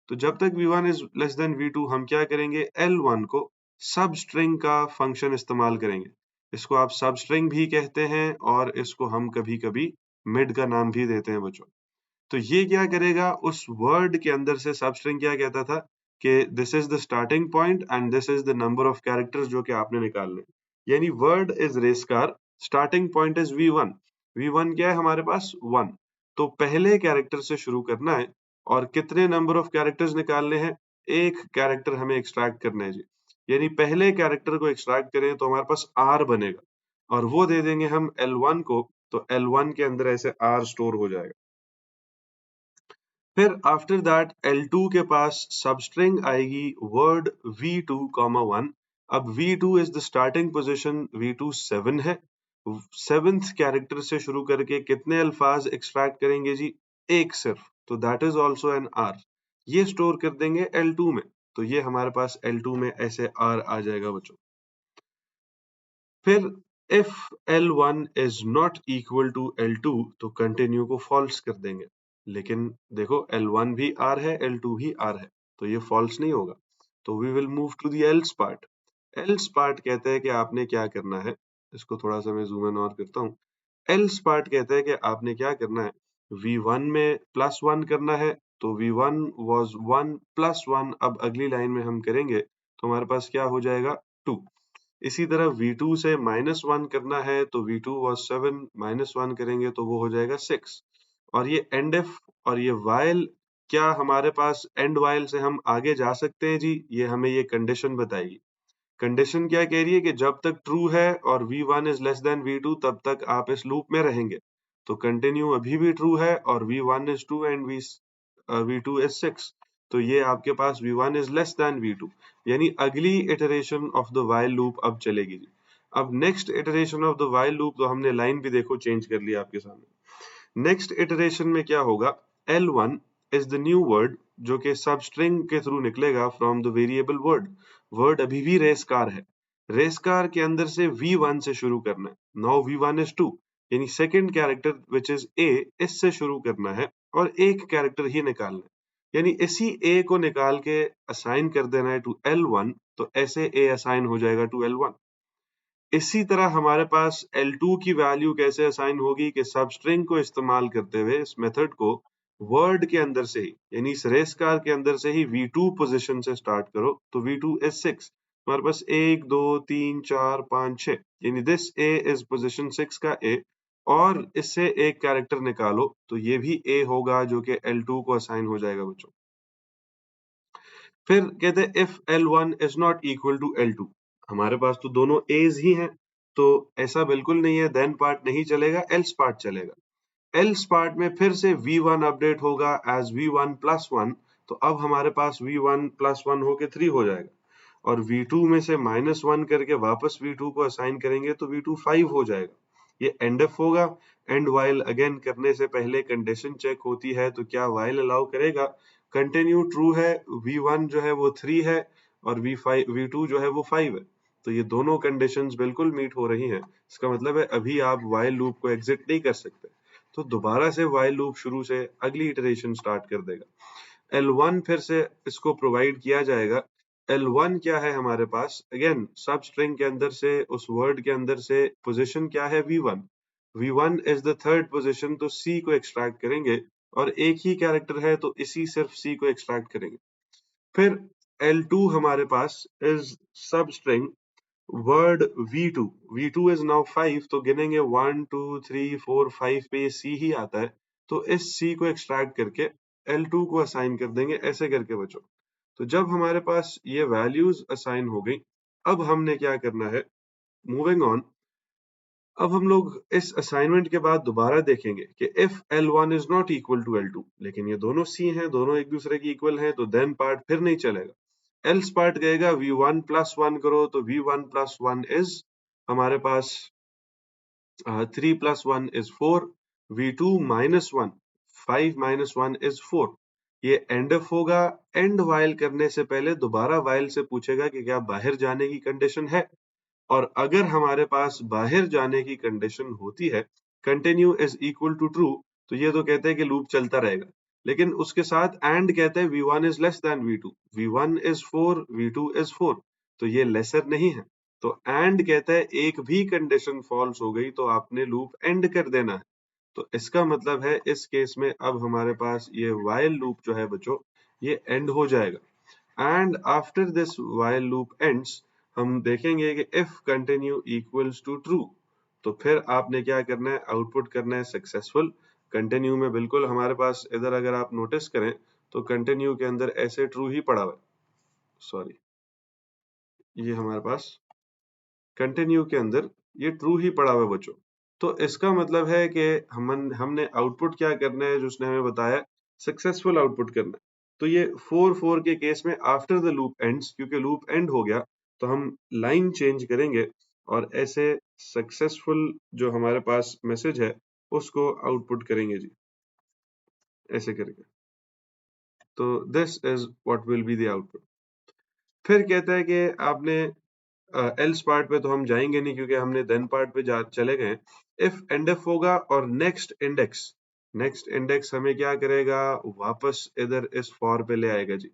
तो जब तक v1 is less than v2 हम क्या करेंगे, l1 को सब स्ट्रिंग का फंक्शन इस्तेमाल करेंगे। इसको आप सब स्ट्रिंग भी कहते हैं और इसको हम कभी कभी मिड का नाम भी देते हैं बच्चों। तो ये क्या करेगा, उस वर्ड के अंदर से सब स्ट्रिंग क्या कहता था कि this is the starting point and this is the number of characters जो कि आपने निकालने। यानी word is racecar, starting point is v1। v1 क्या है हमारे पास 1। तो पहले कैरेक्टर से शुरू करना है और कितने नंबर ऑफ कैरेक्टर्स निकालने हैं, एक कैरेक्टर हमें एक्सट्रैक्ट करना है जी। यानी पहले कैरेक्टर को एक्सट्रैक्ट करें तो हमारे पास r बनेगा और वो दे देंगे हम l1 को। तो l1 के अंदर ऐसे r स्टोर हो जाएगा। फिर आफ्टर दैट L2 के पास सबस्ट्रिंग आएगी वर्ड v2, 1। अब v2 is the starting position, v2 7 है। 7th कैरेक्टर से शुरू करके कितने अल्फाज एक्सट्रैक्ट करेंगे जी, एक सिर्फ। तो that is also an r, ये स्टोर कर देंगे L2 में। तो ये हमारे पास L2 में ऐसे r आ जाएगा बच्चों। फिर if L1 is not equal to L2 तो कंटिन्यू को फॉल्स कर देंगे। लेकिन देखो L1 भी R है, L2 भी R है, तो ये फॉल्स नहीं होगा। तो we will move to the else part. Else part कहते हैं कि आपने क्या करना है, इसको थोड़ा सा मैं जूम इन और करता हूँ। एल्स पार्ट कहते हैं कि आपने क्या करना है, V1 में +1 करना है। तो V1 was 1 + 1, अब अगली लाइन में हम करेंगे तो हमारे पास क्या हो जाएगा 2। इसी तरह v2 से -1 करना है तो v2 was 7, -1 करेंगे तो वो हो जाएगा 6। और ये end if और ये while, क्या हमारे पास end while से हम आगे जा सकते हैं जी, ये हमें ये कंडीशन बताएगी। कंडीशन क्या कह रही है कि जब तक ट्रू है और v1 is less than v2 तब तक आप इस लूप में रहेंगे। तो कंटिन्यू अभी भी ट्रू है और v1 is 2 and v2 is 6। तो ये आपके पास v1 is less than v2, यानी अगली iteration of the while loop अब चलेगी जी। अब next iteration of the while loop, तो हमने लाइन भी देखो चेंज कर लिया आपके सामने। नेक्स्ट इटरेशन में क्या होगा, L1 is the new word जो कि सब स्ट्रिंग के थ्रू निकलेगा from the variable word. Word अभी भी रेस कार है, रेस कार के अंदर से v1 से शुरू करना है। नाउ v1 is 2, यानी second character which is a, इससे शुरू करना है और एक कैरेक्टर ही निकालना है। यानी इसी a को निकाल के असाइन कर देना है टू L1। तो ऐसे a असाइन हो जाएगा टू L1। इसी तरह हमारे पास L2 की वैल्यू कैसे असाइन होगी कि सब स्ट्रिंग को इस्तेमाल करते हुए इस मेथड को वर्ड के अंदर से ही, यानी इस रेस कार के अंदर से ही v2 पोजीशन से स्टार्ट करो। तो v2 is 6, हमारे पास 1 2 3 4 5 6, यानी दिस a इज पोजीशन 6 का a। और इससे एक कैरेक्टर निकालो तो ये भी a होगा जो कि L2 को असाइन हो जाएगा बच्चों। फिर कहते हैं if L1 is not equal to L2, हमारे पास तो दोनों A's ही हैं, तो ऐसा बिल्कुल नहीं है, देन पार्ट नहीं चलेगा, एल्स पार्ट चलेगा। एल्स पार्ट में फिर से V1 अपडेट होगा एज V1 प्लस 1, तो अब हमारे पास V1 प्लस 1 होके 3 हो जाएगा, और V2 में से -1 करके वापस V2 को असाइन करेंगे तो V2 5 हो जाएगा। ये एंड ऑफ होगा। एंड वाइल अगेन करने से पहले कंडीशन चेक होती है, तो क्या वाइल अलाउ करेगा? कंटिन्यू ट्रू है, V1 जो है वो 3 है और V2 जो है वो 5 है, तो ये दोनों कंडीशंस बिल्कुल मीट हो रही हैं। इसका मतलब है अभी आप वाइल लूप को एग्जिट नहीं कर सकते, तो दोबारा से वाइल लूप शुरू से अगली इटरेशन स्टार्ट कर देगा। L1 फिर से इसको प्रोवाइड किया जाएगा। L1 क्या है हमारे पास? अगेन सब स्ट्रिंग के अंदर से, उस वर्ड के अंदर से पोजीशन क्या है? V1। V1 is the third position, तो C को एक्सट्रैक्ट करेंगे, और एक ही कैरेक्टर है तो इसी सिर्फ C को एक्सट्रैक्ट करेंगे। फिर L2 हमारे पास is substring word V2। V2 is now 5, तो गिनेंगे 1 2 3 4 5 पे ये C ही आता है, तो इस C को एक्सट्रैक्ट करके L2 को असाइन कर देंगे, ऐसे करके बच्चों। तो जब हमारे पास ये वैल्यूज असाइन हो गई, अब हमने क्या करना है? Moving on. अब हम लोग इस असाइनमेंट के बाद दोबारा देखेंगे कि if L1 is not equal to L2, लेकिन ये दोनों C हैं, दोनों एक दूसरे की इक्वल हैं, तो देन पार्ट फिर नहीं चलेगा। एल्स पार्ट कहेगा V1 प्लस 1 करो, तो V1 प्लस 1 इज हमारे पास 3 plus 1 is 4, V2 minus 1, 5 minus 1 is 4। ये एंड ऑफ होगा। एंड वाइल करने से पहले दोबारा वाइल से पूछेगा कि क्या बाहर जाने की कंडीशन है, और अगर हमारे पास बाहर जाने की कंडीशन होती है, continue is equal to true, तो ये तो कहते हैं कि लूप चलता रहेगा, लेकिन उसके साथ एंड कहते हैं V1 is less than V2, V1 is 4, V2 is 4, तो ये लेसर नहीं है। तो एंड कहता है एक भी कंडीशन फॉल्स हो गई तो आपने लूप एंड कर देना है। तो इसका मतलब है इस केस में अब हमारे पास ये वाइल लूप जो है बच्चों, ये एंड हो जाएगा। And after this while loop ends, हम देखेंगे कि if continue equals to true, तो फिर आपने क्या करना है? आउटपुट करना है सक्सेसफुल। कंटिन्यू में बिल्कुल हमारे पास इधर अगर आप नोटिस करें तो कंटिन्यू के अंदर ऐसे ट्रू ही पड़ा हुआ है, सॉरी, ये हमारे पास कंटिन्यू के अंदर ये ट्रू ही पड़ा हुआ है बच्चों। तो इसका मतलब है कि हमने आउटपुट क्या करना है, जो उसने हमें बताया, सक्सेसफुल आउटपुट करना है। तो ये 4 के केस में आफ्टर द लूप एंड्स, क्योंकि लूप एंड हो गया, तो हम लाइन चेंज करेंगे और ऐसे सक्सेसफुल जो हमारे पास मैसेज है उसको आउटपुट करेंगे जी, ऐसे करके। तो this is what will be the output. फिर कहता है कि आपने एल्स पार्ट पे तो हम जाएंगे नहीं क्योंकि हमने देन पार्ट पे चले गए। इफ एंड एफ होगा और नेक्स्ट इंडेक्स हमें क्या करेगा? वापस इधर इस फॉर पे ले आएगा जी।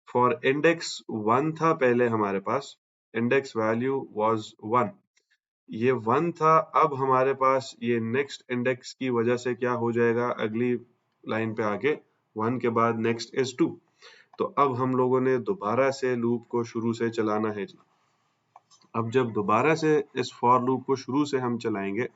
फॉर इंडेक्स 1 था पहले हमारे पास, इंडेक्स वैल्यू वाज 1, ये 1 था। अब हमारे पास ये नेक्स्ट इंडेक्स की वजह से क्या हो जाएगा? अगली लाइन पे आके 1 के बाद नेक्स्ट इज 2, तो अब हम लोगों ने दोबारा से लूप को शुरू से चलाना है जी। अब जब दोबारा से इस फॉर लूप को शुरू से हम चलाएंगे,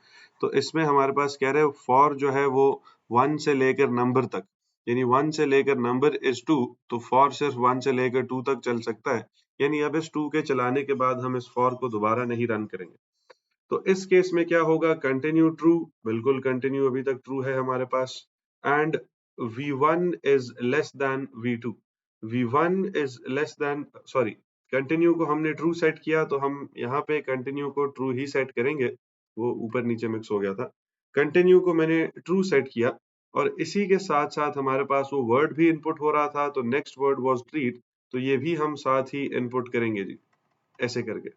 तो इसमें हमारे पास कह रहे हैं फॉर जो है वो 1 से लेकर नंबर तक, यानी 1 से लेकर नंबर इज 2, तो फॉर सिर्फ 1 से लेकर 2 तक चल सकता है। यानी अब इस 2 के चलाने के बाद हम इस फॉर को दोबारा नहीं रन करेंगे। तो इस केस में क्या होगा? कंटिन्यू ट्रू, बिल्कुल कंटिन्यू अभी तक ट्रू है हमारे पास। And V1 is less than V2, V1 is less than, sorry, continue को हमने ट्रू सेट किया, तो हम यहाँ पे कंटिन्यू को ट्रू ही सेट करेंगे, वो ऊपर नीचे मिक्स हो गया था। कंटिन्यू को मैंने ट्रू सेट किया, और इसी के साथ साथ हमारे पास वो वर्ड भी इनपुट हो रहा था, तो नेक्स्ट वर्ड वाज ट्रीट, तो ये भी हम साथ ही इनपुट करेंगे जी, ऐसे करके।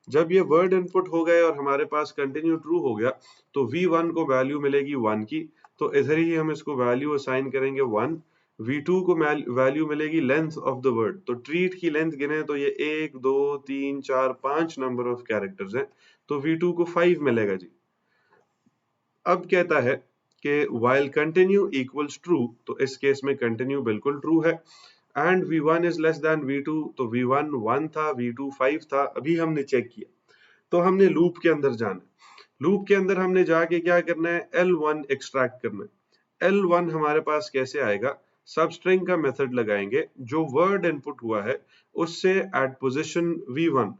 जब ये वर्ड इनपुट हो गए और हमारे पास कंटिन्यू ट्रू हो गया, तो V1 को वैल्यू मिलेगी 1 की, तो इधर ही हम इसको वैल्यू असाइन करेंगे 1। V2 को वैल्यू मिलेगी लेंथ ऑफ द वर्ड, तो ट्रीट की लेंथ गिने तो ये 1 2 3 4 5 नंबर ऑफ कैरेक्टर्स हैं, तो V2 को 5 मिलेगा जी। अब कहता है कि while continue equals true, तो इस केस में कंटिन्यू बिल्कुल ट्रू है। And V1 is less than V2, तो V1 1 था, V2 5 था, अभी हमने चेक किया, तो हमने लूप के अंदर जाना है। लूप के अंदर हमने जाके क्या करना है, L1 एक्सट्रैक्ट करना है। L1 हमारे पास कैसे आएगा, सब स्ट्रिंग का मेथड लगाएंगे, जो वर्ड इनपुट हुआ है उससे eight position V1।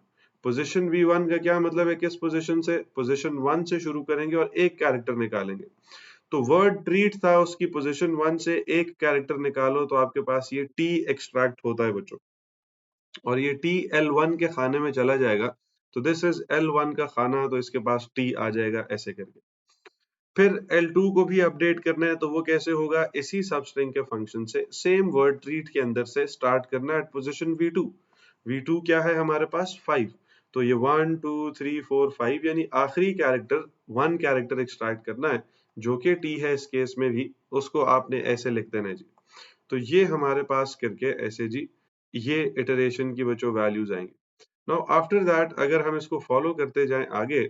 Position V1 का क्या मतलब है, किस पोजीशन से, पोजीशन 1 से शुरू करेंगे और एक कैरेक्टर निकालेंगे। तो वर्ड ट्रीट था, उसकी पोजीशन 1 से एक कैरेक्टर निकालो तो आपके पास ये T एक्सट्रैक्ट होता है बच्चों, और ये T L1 के खाने में चला जाएगा। तो दिस इज L1 का खाना, तो इसके पास T आ जाएगा ऐसे करके। फिर L2 को भी अपडेट करना है, तो वो कैसे होगा, इसी सब स्ट्रिंग के फंक्शन से सेम वर्ड ट्रीट के अंदर से स्टार्ट करना है एट पोजीशन V2। V2 क्या है हमारे पास, 5। तो ये 1 2 3 4 5 यानी आखिरी कैरेक्टर 1 कैरेक्टर एक्सट्रैक्ट करना है, जो कि T है इस केस में भी, उसको आपने ऐसे लिख देना है जी। तो ये हमारे पास करके ऐसे जी, ये इटरेशन की बच्चों वैल्यूज आएंगे। नाउ आफ्टर दैट अगर हम इसको फॉलो करते जाएं आगे,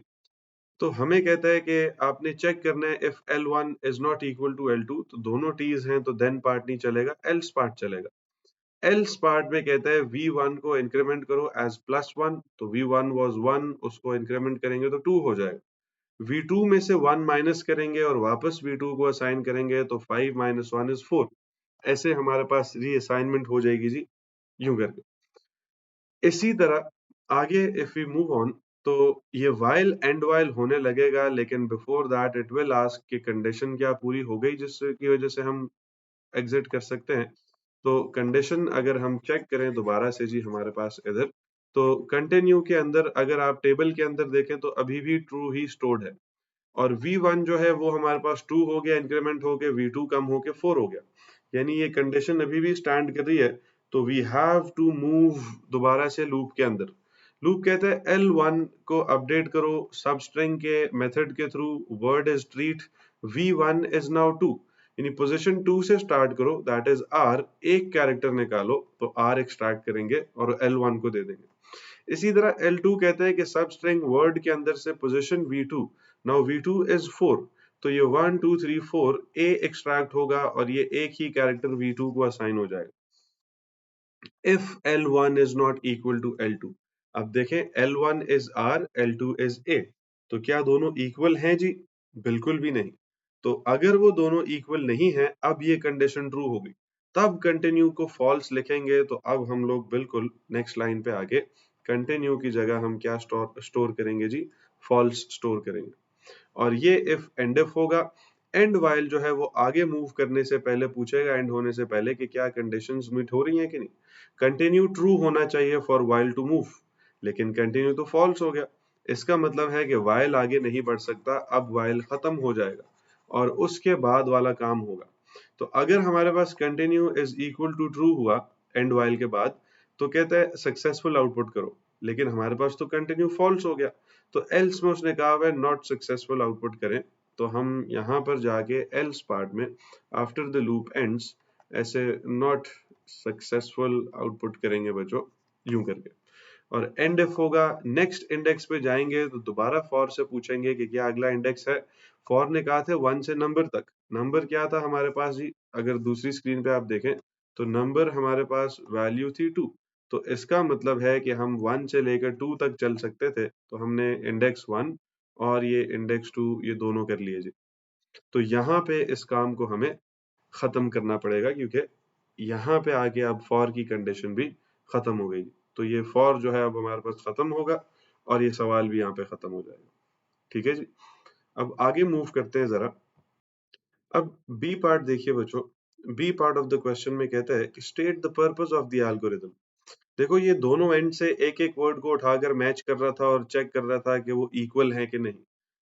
तो हमें कहता है कि आपने चेक करना है if L1 is not equal to L2, तो दोनों T's हैं तो देन पार्ट नहीं चलेगा, एल्स पार्ट चलेगा। एल्स पार्ट में कहता है V1 को इंक्रीमेंट करो एज +1, तो V1 वाज 1, उसको इंक्रीमेंट करेंगे तो 2 हो जाएगा। V2 में से 1 माइनस करेंगे और वापस V2 को असाइन करेंगे, तो 5 - 1 इज 4। ऐसे हमारे पास रीअसाइनमेंट हो जाएगी जी, यूं करके। इसी तरह आगे इफ वी मूव ऑन, तो ये while एंड while होने लगेगा, लेकिन before that it will ask कि कंडीशन क्या पूरी हो गई जिसकी वजह से हम एग्जिट कर सकते हैं। तो कंडीशन अगर हम चेक करें दोबारा से जी हमारे पास इधर, तो कंटिन्यू के अंदर अगर आप टेबल के अंदर देखें तो अभी भी ट्रू ही स्टोर्ड है, और V1 जो है वो हमारे पास 2 हो गया, इंक्रीमेंट होके V2 कम होके 4 हो गया, यानी ये कंडीशन अभी भी स्टैंड कर रही है। तो वी हैव टू मूव दोबारा से लूप के अंदर। लूप कहता है L1 को अपडेट करो सब स्ट्रिंग के मेथड के through, word is treat, V1 is now 2, यानी पोजीशन 2 से स्टार्ट करो, दैट इज R, एक कैरेक्टर निकालो तो R एक्सट्रैक्ट करेंगे और L1 को दे देंगे। इसी तरह L2 कहता है कि सब स्ट्रिंग वर्ड के अंदर से position V2, now V2 is 4, तो ये 1 2 3 4 A एक्सट्रैक्ट होगा और ये एक ही कैरेक्टर V2 को असाइन हो जाएगा। If L1 is not equal to L2, अब देखें L1 is R, L2 is A, तो क्या दोनों इक्वल हैं जी, बिल्कुल भी नहीं। तो अगर वो दोनों इक्वल नहीं है, अब ये कंडीशन ट्रू होगी, तब कंटिन्यू को फॉल्स लिखेंगे। तो अब हम लोग बिल्कुल नेक्स्ट लाइन पे आगे कंटिन्यू की जगह हम क्या स्टोर करेंगे जी, फॉल्स स्टोर करेंगे। और ये इफ एंड इफ होगा, एंड वाइल जो है वो आगे मूव करने से पहले पूछेगा, एंड होने से पहले, कि क्या कंडीशंस मीट हो रही हैं कि नहीं। कंटिन्यू ट्रू होना चाहिए फॉर वाइल टू मूव, लेकिन कंटिन्यू तो फॉल्स हो गया, इसका मतलब है कि वाइल आगे नहीं बढ़ सकता, अब वाइल खत्म हो जाएगा और उसके बाद वाला काम होगा। तो अगर हमारे पास continue is equal to true हुआ एंड वाइल के बाद, तो कहता है सक्सेसफुल आउटपुट करो, लेकिन हमारे पास तो कंटिन्यू फॉल्स हो गया, तो एल्स में उसने कहा हुआ है नॉट सक्सेसफुल आउटपुट करें। तो हम यहाँ पर जाके एल्स पार्ट में आफ्टर द लूप एंड्स ऐसे नॉट सक्सेसफुल आउटपुट करेंगे बच्चों, यूं करके। और एंड इफ होगा, नेक्स्ट इंडेक्स पे जाएंगे तो दोबारा फॉर से पूछेंगे कि क्या अगला इंडेक्स है। फॉर ने कहा था 1 से नंबर तक, नंबर क्या था हमारे पास जी, अगर दूसरी स्क्रीन पे आप देखें तो नंबर हमारे पास वैल्यू थी 2, तो इसका मतलब है कि हम 1 से लेकर 2 तक चल सकते थे, तो हमने इंडेक्स 1 और ये इंडेक्स 2 ये दोनों कर लिए जी। तो यहाँ पे इस काम को हमें खत्म करना पड़ेगा, क्योंकि यहाँ पे आके अब फॉर की कंडीशन भी खत्म हो गई। तो ये फॉर जो है अब हमारे पास खत्म होगा और ये सवाल भी यहाँ पे खत्म हो जाएगा। ठीक है जी, अब आगे मूव करते हैं जरा। अब बी पार्ट देखिए बच्चों, B part of the question में कहता है कि state the purpose of the algorithm. देखो ये दोनों एंड से एक एक वर्ड को उठाकर मैच कर रहा था और चेक कर रहा था कि वो इक्वल है कि नहीं।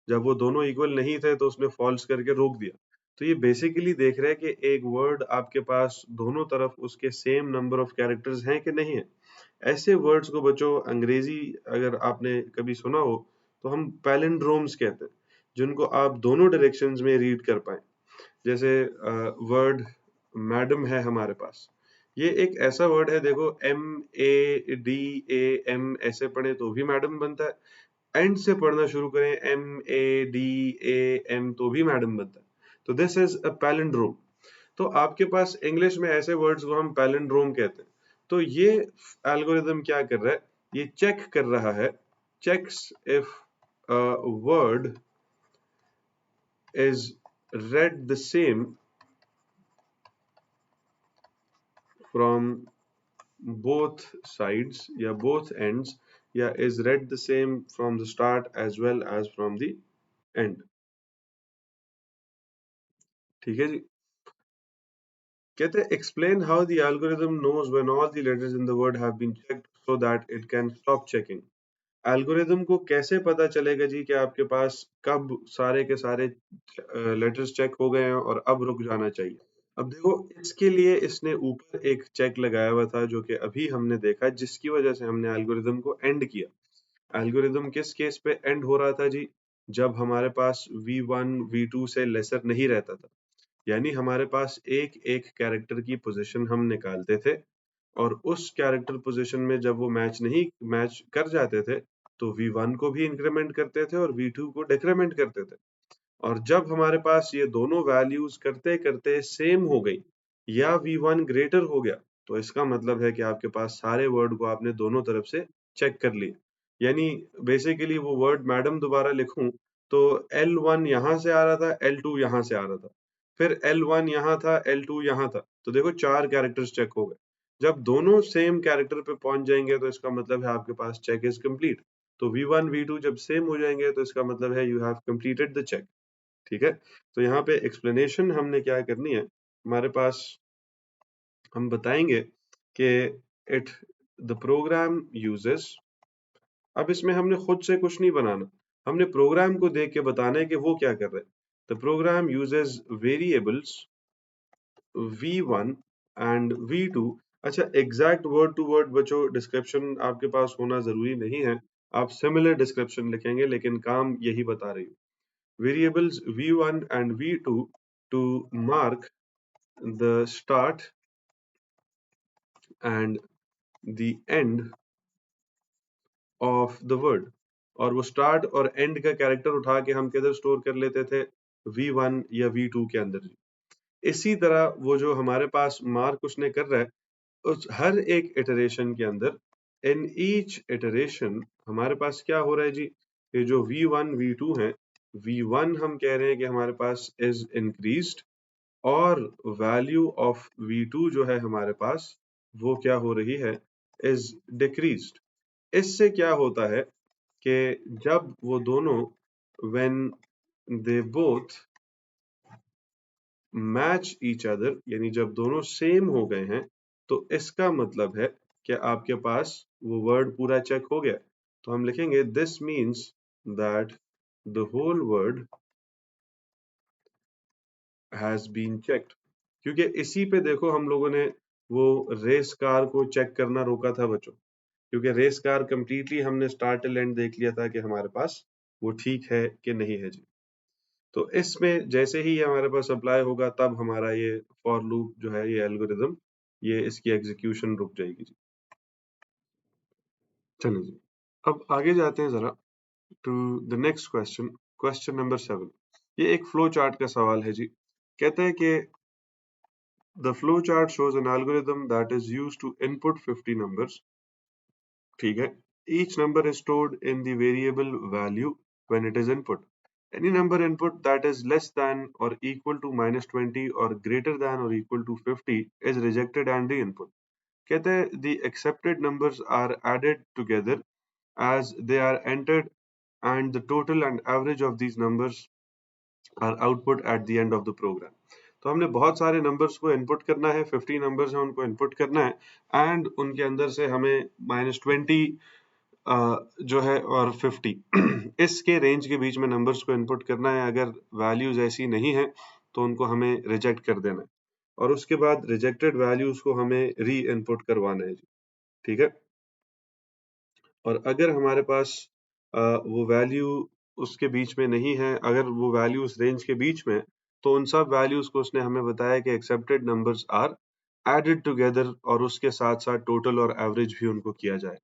जब वो दोनों इक्वल नहीं थे तो उसने फॉल्स करके रोक दिया। तो ये बेसिकली देख रहा है कि एक वर्ड आपके पास दोनों तरफ उसके सेम नंबर ऑफ कैरेक्टर्स हैं कि नहीं है। ऐसे वर्ड्स को बच्चों अंग्रेजी अगर आपने कभी सुना हो तो हम पैलिंड्रोम्स कहते हैं, जिनको आप दोनों डायरेक्शंस में रीड कर पाए। जैसे वर्ड मैडम है हमारे पास, ये एक ऐसा वर्ड है, देखो MADAM ऐसे पढ़े तो भी मैडम बनता है, एंड से पढ़ना शुरू करें MADAM तो भी मैडम बनता है। तो दिस इज अ पैलिंड्रोम। तो आपके पास इंग्लिश में ऐसे वर्ड्स को हम पैलिंड्रोम कहते हैं। तो ये एल्गोरिदम क्या कर रहा है, ये चेक कर रहा है, checks if word is read the same from both sides या both ends या is read the same from the start as well as from the end. ठीक है जी. कहते हैं explain how the algorithm knows when all the letters in the word have been checked so that it can stop checking. Algorithm को कैसे पता चलेगा जी कि आपके पास कब सारे के सारे लेटर्स चेक हो गए हैं और अब रुक जाना चाहिए. अब देखो इसके लिए इसने ऊपर एक चेक लगाया हुआ था जो कि अभी हमने देखा जिसकी वजह से हमने एल्गोरिदम को एंड किया. एल्गोरिदम किस केस पे एंड हो रहा था जी? जब हमारे पास v1 v2 से लेसर नहीं रहता था. यानी हमारे पास एक एक कैरेक्टर की पोजीशन हम निकालते थे और उस कैरेक्टर पोजीशन में जब वो मैच कर जाते थे तो v1 को भी इंक्रीमेंट करते थे और v2 को डिक्रीमेंट करते थे. और जब हमारे पास ये दोनों वैल्यूज करते करते सेम हो गई या v1 ग्रेटर हो गया तो इसका मतलब है कि आपके पास सारे वर्ड को आपने दोनों तरफ से चेक कर लिए. यानी बेसिकली वो वर्ड मैडम दोबारा लिखूं तो L1 यहाँ से आ रहा था, L2 यहाँ से आ रहा था, फिर L1 यहाँ था, L2 यहाँ था, तो देखो 4 कैरेक्टर्स चेक हो गए. जब दोनों सेम कैरेक्टर पे पहुंच जाएंगे तो इसका मतलब है आपके पास चेक इज कंप्लीट. तो v1 v2 जब सेम हो जाएंगे तो इसका मतलब है you have completed the check. ठीक है. तो यहाँ पे एक्सप्लेनेशन हमने क्या करनी है, हमारे पास हम बताएंगे कि इट द प्रोग्राम यूजेस. अब इसमें हमने खुद से कुछ नहीं बनाना, हमने प्रोग्राम को देख के बताना है कि वो क्या कर रहे हैं. The program uses variables v1 and v2. अच्छा एग्जैक्ट वर्ड टू वर्ड बच्चों डिस्क्रिप्शन आपके पास होना जरूरी नहीं है, आप सिमिलर डिस्क्रिप्शन लिखेंगे लेकिन काम यही बता रही हूँ. Variables v1 and v2 to mark the start and the end of the word. और वो स्टार्ट और एंड का कैरेक्टर उठा के हम किधर स्टोर कर लेते थे, v1 या v2 के अंदर. इसी तरह वो जो हमारे पास मार्क उसने कर रहा है उस हर एक इटरेशन के अंदर, इन ईच इटरेशन हमारे पास क्या हो रहा है जी, ये जो v1 v2 है, v1 हम कह रहे हैं कि हमारे पास इज इंक्रीज्ड और वैल्यू ऑफ v2 जो है हमारे पास वो क्या हो रही है, इज डिक्रीज्ड. इससे क्या होता है कि जब वो दोनों when they both match each other, यानी जब दोनों सेम हो गए हैं तो इसका मतलब है कि आपके पास वो वर्ड पूरा चेक हो गया. तो हम लिखेंगे this means that the whole word has been checked. क्योंकि इसी पे देखो हम लोगों ने वो रेस कार को चेक करना रोका था बच्चों, क्योंकि रेस कार कंप्लीटली हमने स्टार्ट टिल एंड देख लिया था कि हमारे पास वो ठीक है कि नहीं है जी. तो इसमें जैसे ही ये हमारे पास अप्लाई होगा तब हमारा ये फॉर लूप जो है, ये एल्गोरिदम, ये इसकी एग्जीक्यूशन रुक जाएगी जी. चलो जी, अब आगे जाते हैं जरा to the next question, question number 7. ये एक फ्लो चार्ट का सवाल है जी. कहते हैं कि the flow chart shows an algorithm that is used to input 50 numbers. ठीक है. Each number is stored in the variable value when it is input. Any number input that is less than or equal to -20 or greater than or equal to 50 is rejected and re-input. कहते हैं the accepted numbers are added together as they are entered and the total and average of these numbers are output at the end of the program. तो हमने बहुत सारे नंबर्स को इनपुट करना है, 50 नंबर्स हैं उनको इनपुट करना है एंड उनके अंदर से हमें -20 जो है और 50 इसके रेंज के बीच में नंबर्स को इनपुट करना है. अगर वैल्यूज ऐसी नहीं है तो उनको हमें रिजेक्ट कर देना है और उसके बाद रिजेक्टेड वैल्यूज को हमें री इनपुट करवाना है जी. ठीक है. और अगर हमारे पास वो वैल्यू उसके बीच में नहीं है, अगर वो वैल्यू उस रेंज के बीच में है, तो उन सब वैल्यूज को उसने हमें बताया कि accepted numbers are added together और उसके साथ साथ टोटल और एवरेज भी उनको किया जाए.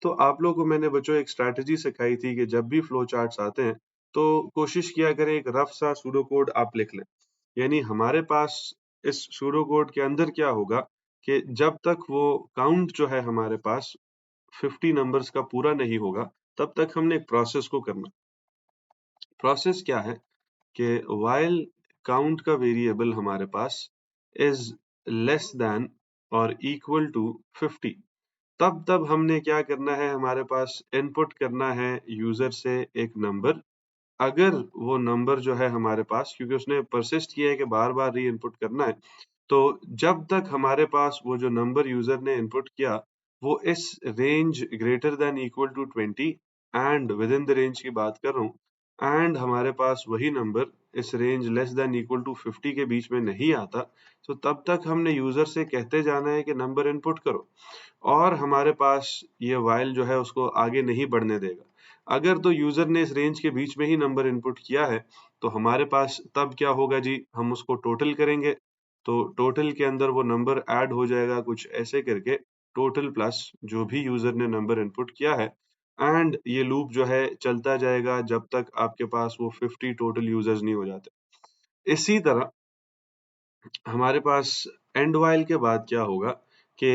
तो आप लोगों को मैंने बच्चों एक स्ट्रैटेजी सिखाई थी कि जब भी फ्लो चार्ट्स आते हैं तो कोशिश किया करें एक रफ सा सूडो कोड आप लिख लें. यानी हमारे पास इस सूडो कोड के अंदर क्या होगा कि जब तक वो काउंट जो है हमारे पास 50 नंबर्स का पूरा नहीं होगा तब तक हमने एक प्रोसेस को करना. प्रोसेस क्या है कि while काउंट का वेरिएबल हमारे पास इज लेस देन और इक्वल टू 50, तब हमने क्या करना है, हमारे पास इनपुट करना है यूजर से एक नंबर। अगर वो नंबर जो है हमारे पास, क्योंकि उसने परसिस्ट किया है कि बार बार री इनपुट करना है, तो जब तक हमारे पास वो जो नंबर यूजर ने इनपुट किया वो इस range greater than equal to 20 and within the range की बात कर रहा हूँ, एंड हमारे पास वही नंबर इस range less than equal to 50 के बीच में नहीं आता, तो तब तक हमने यूजर से कहते जाना है कि नंबर इनपुट करो, और हमारे पास ये वाइल जो है उसको आगे नहीं बढ़ने देगा। अगर तो यूजर ने इस रेंज के बीच में ही नंबर इनपुट किया है, तो हमारे पास तब क्या होगा जी, हम उसको टोटल करेंगे, तो टोटल के अंदर वो नंबर ऐड हो जाएगा कुछ ऐसे करके, टोटल प्लस जो भी यूजर ने नंबर इनपुट किया है, एंड ये लूप जो है चलता जाएगा जब तक आपके पास वो 50 टोटल यूजर्स नहीं हो जाते। इसी तरह हमारे पास एंड वाइल के बाद क्या होगा कि